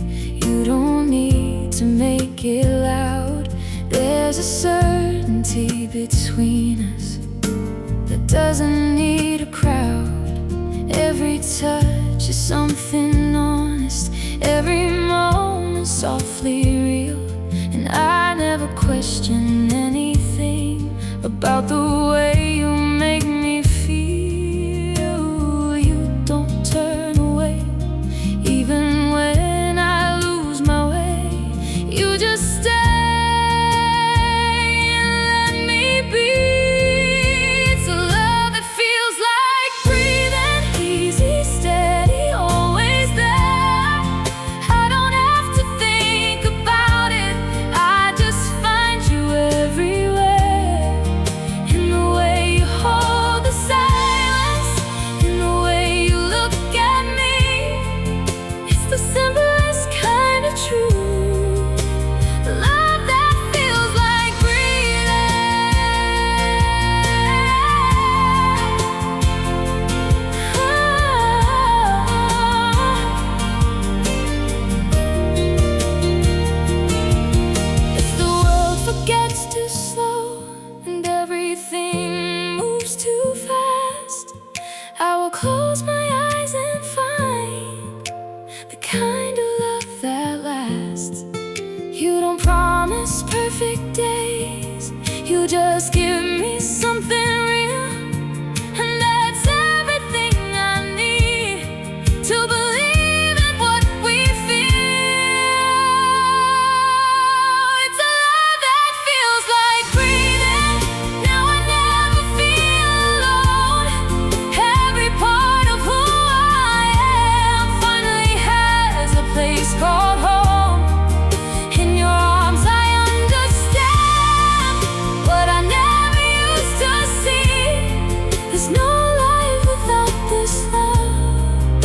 you don't need to make it loud. There's a certainty between us that doesn't need a crowd. Every touch is something honest, every moment softly real. And I never question anything about the way you make me feel. You don't turn away, even when I lose my way. You just stay and let me be. It's a love that feels like breathing, easy, steady, always there. I don't have to think about it, I just find you everywhere. In the way you hold the silence, in the way you look at me, it's the simplest kind of truth. The love that feels like If the world forgets to slow and everything moves too fast, I will close my eyes and find the kind of love that lasts. You don't promise perfect days, you just give me something real. And that's everything I need to believe in what we feel. It's a love that feels like breathing. Now I never feel alone. Every part of who I am finally has a place called home. In your arms I understand what I never used to see. There's no life without this love.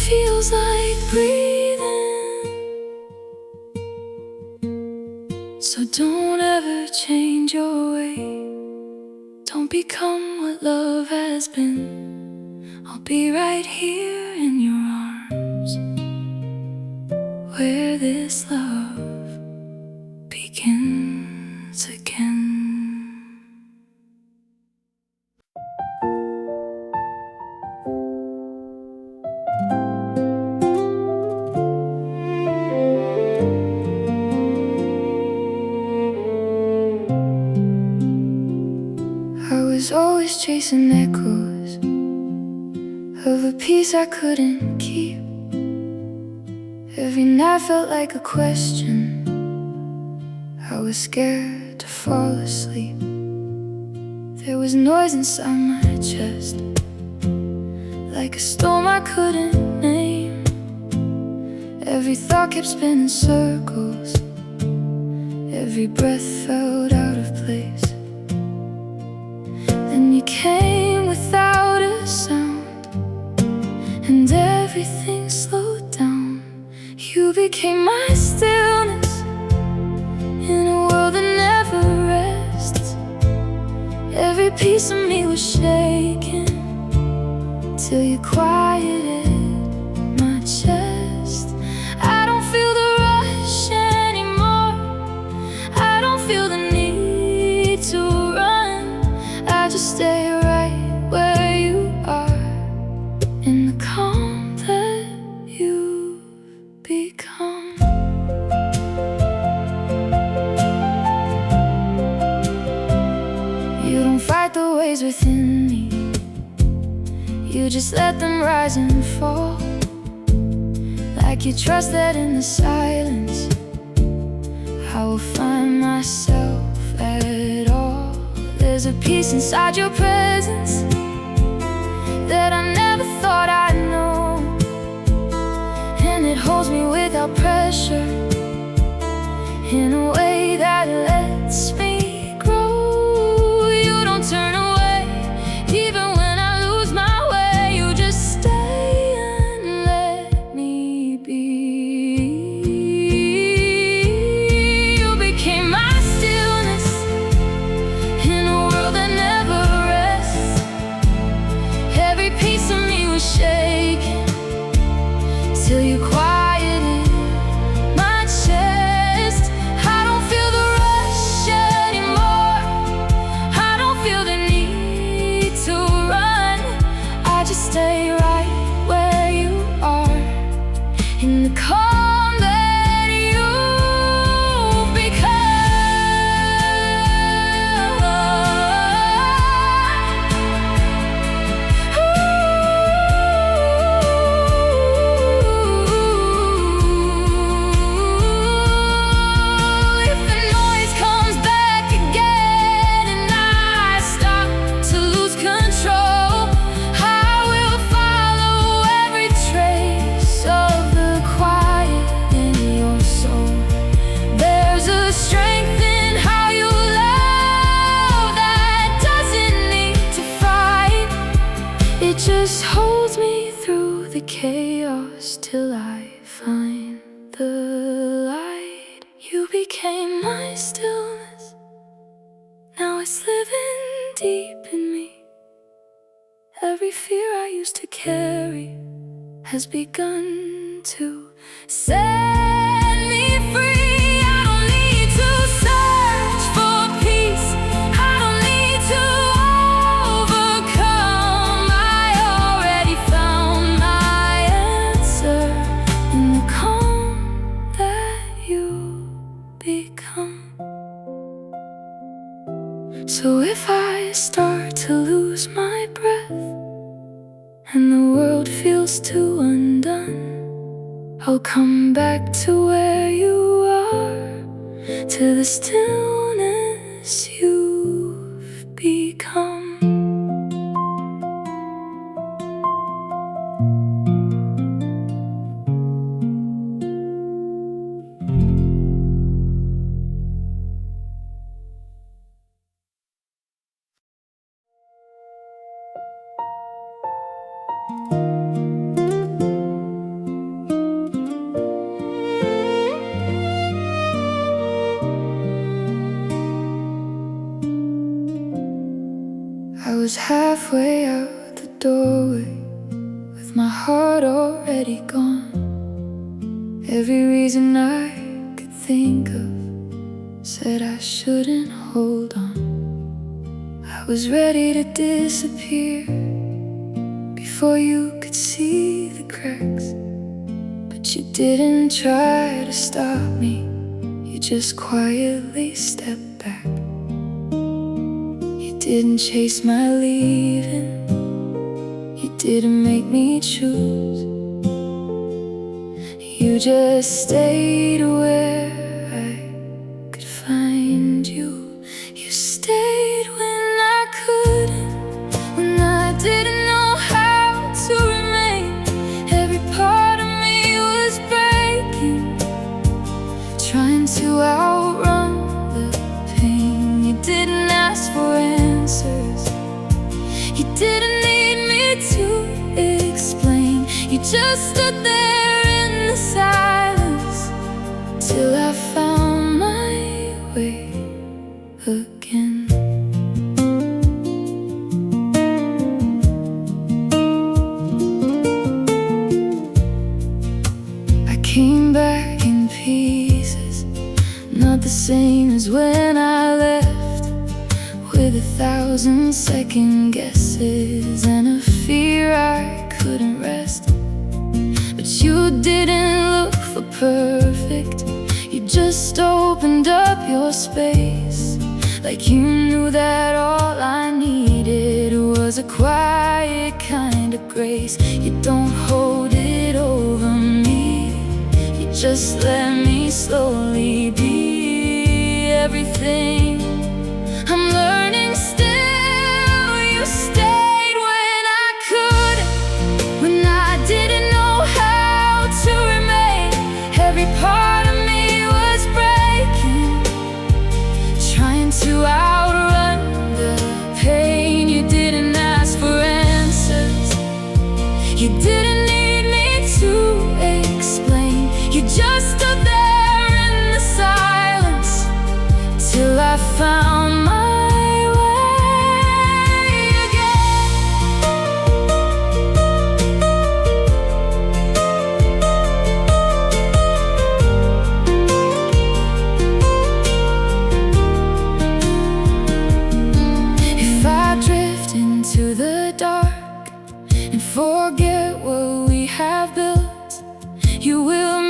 Feels like breathing. So don't ever change your way. Don't become what love has been. I'll be right here in your arms, where this love begins again. I was always chasing echoes of a peace I couldn't keep. Every night felt like a question. I was scared to fall asleep. There was noise inside my chest, like a storm I couldn't name. Every thought kept spinning circles, every breath felt out of place. Then you came without a sound, and everything slowed down. You became my stillness in a world that never rests. Every piece of me was shaking till you quieted my chest. I don't feel the rush anymore, I don't feel the need to run. I just stay right where you are, in the calm that you've become. You don't fight the waves within me, you just let them rise and fall. Like you trust that in the silence I will find myself at all. There's a peace inside your presence that I never thought I'd know, and it holds me without pressure in a way that lets me grow. You don't turn away, even when I lose my way. You just stay and let me be. You became my stillness in a world that never rests. Every piece of me was shaking the calm that you become. If the noise comes back again and I start to lose control, I will follow every trace of the quiet in your soul. There's a strength in how you love that doesn't need to fight. It just holds me through the chaos till I find the light. You became my stillness, now it's living deep in me. Every fear I used to carry has begun to set me free. I don't need to search for peace, I don't need to overcome. I already found my answer in the calm that you become. So if I start to lose my breath and the world feels too undone, I'll come back to where you are, to the stillness you've become. I was halfway out the doorway with my heart already gone. Every reason I could think of said I shouldn't hold on. I was ready to disappear before you could see the cracks, but you didn't try to stop me, you just quietly stepped back. You didn't chase my leaving, you didn't make me choose. You just stayed where I could find you. You stayed when I couldn't, when I didn't know how to remain. Every part of me was breaking, trying to outrun the pain. You didn't ask for answers, you didn't need me to explain. You just stood there in the silence till I found my way again. I came back in pieces, not the same as when I left, with 1,000 second guesses and a fear I couldn't rest. But you didn't look for perfect, you just opened up your space, like you knew that all I needed was a quiet kind of grace. You don't hold it over me, you just let me slowly be everything I'm learning still. You stayed when I couldn't, when I didn't know how to remain. Every part of me was breaking, trying to outrun the pain. You didn't ask for answers, you didn't need me to explain. You just stood there in the silence till I found my forget what we have built, you will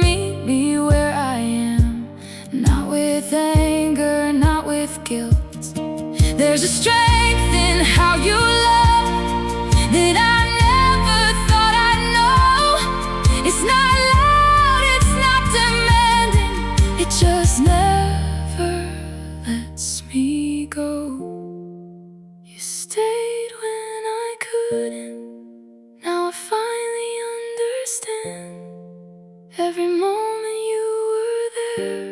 with anger, not with guilt. There's a strength in how you love that I never thought I'd know. It's not loud, it's not demanding, it just never lets me go. You stayed when I couldn't, now I finally understand. Every moment you were there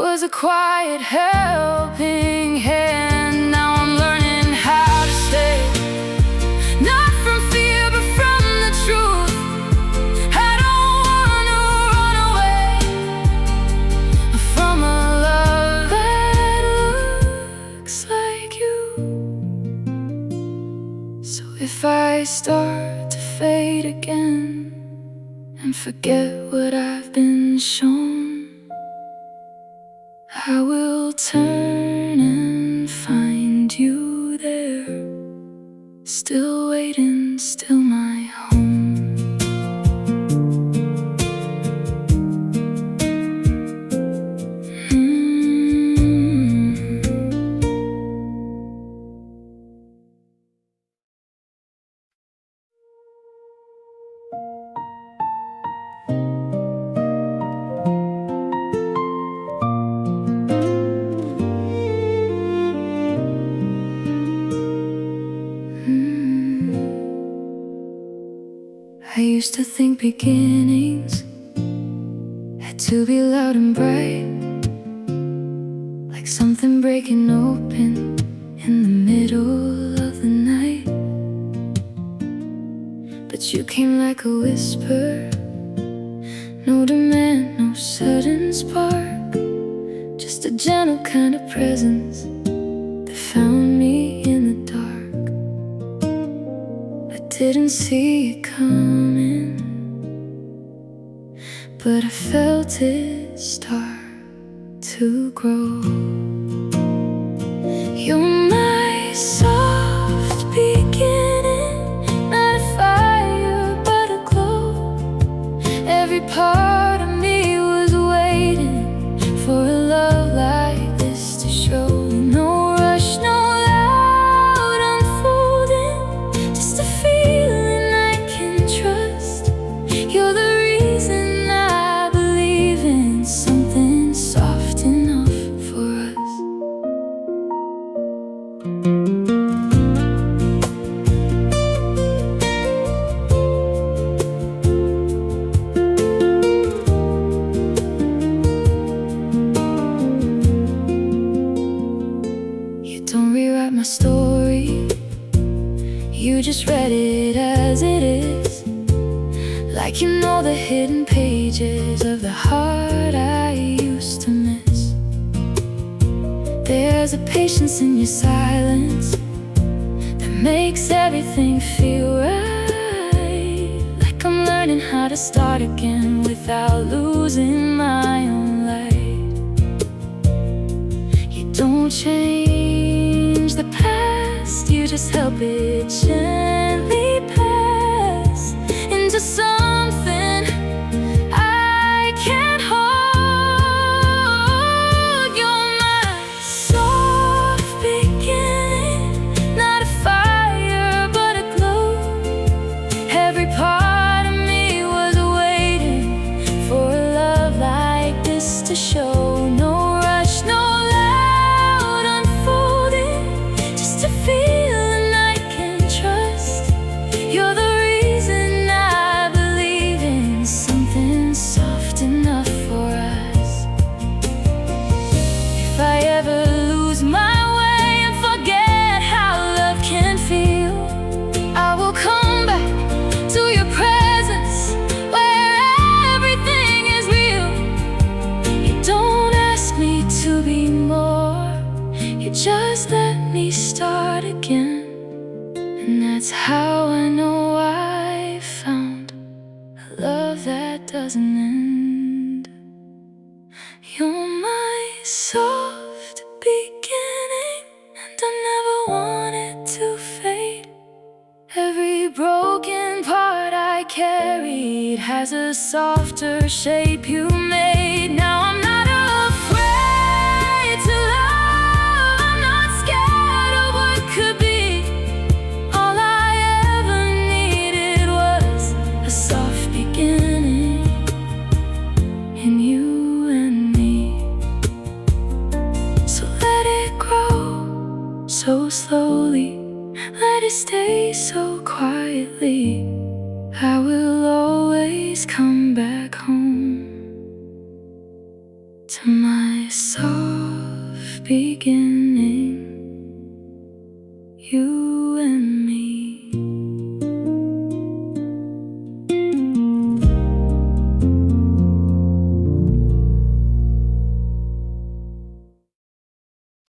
was a quiet helping hand. Now I'm learning how to stay, not from fear but from the truth. I don't wanna run away from a love that looks like you. So if I start to fade again and forget what I've been shown, I will turn and find you there, still waiting, still my home. I used to think beginnings had to be loud and bright, like something breaking open in the middle of the night. But you came like a whisper, no demand, no sudden spark, just a gentle kind of presence that found me in the dark. I didn't see it coming, but I felt it start to grow. You're my soft beginning, not a fire but a glow. Every part of me was waiting for a love like this to show. No rush, no loud unfolding, just a feeling I can trust. You're the reason I believe in something soft enough for us. You don't rewrite my story, you just read it as it is, like you know the hidden pages of the heart I used to miss. There's a patience in your silence that makes everything feel right, like I'm learning how to start again without losing my own light. You don't change the past, you just help it gently pass into something I can't hold. You're my soft beginning, not a fire but a glow. Every part of me was waiting for a love like this to show. No rush, no loud unfolding, just a feeling I can trust. You're the reason I believe in something soft enough for us. If I ever lose my way and forget how love can feel, I will come back to your presence where everything is real. You don't ask me to be more, you just let me start again. And that's how I know I found a love that doesn't end. You're my soft beginning, and I never want it to fade. Every broken part I carried has a softer shape you made. Now I'm not so slowly, let it stay so quietly. I will always come back home to my soft beginning.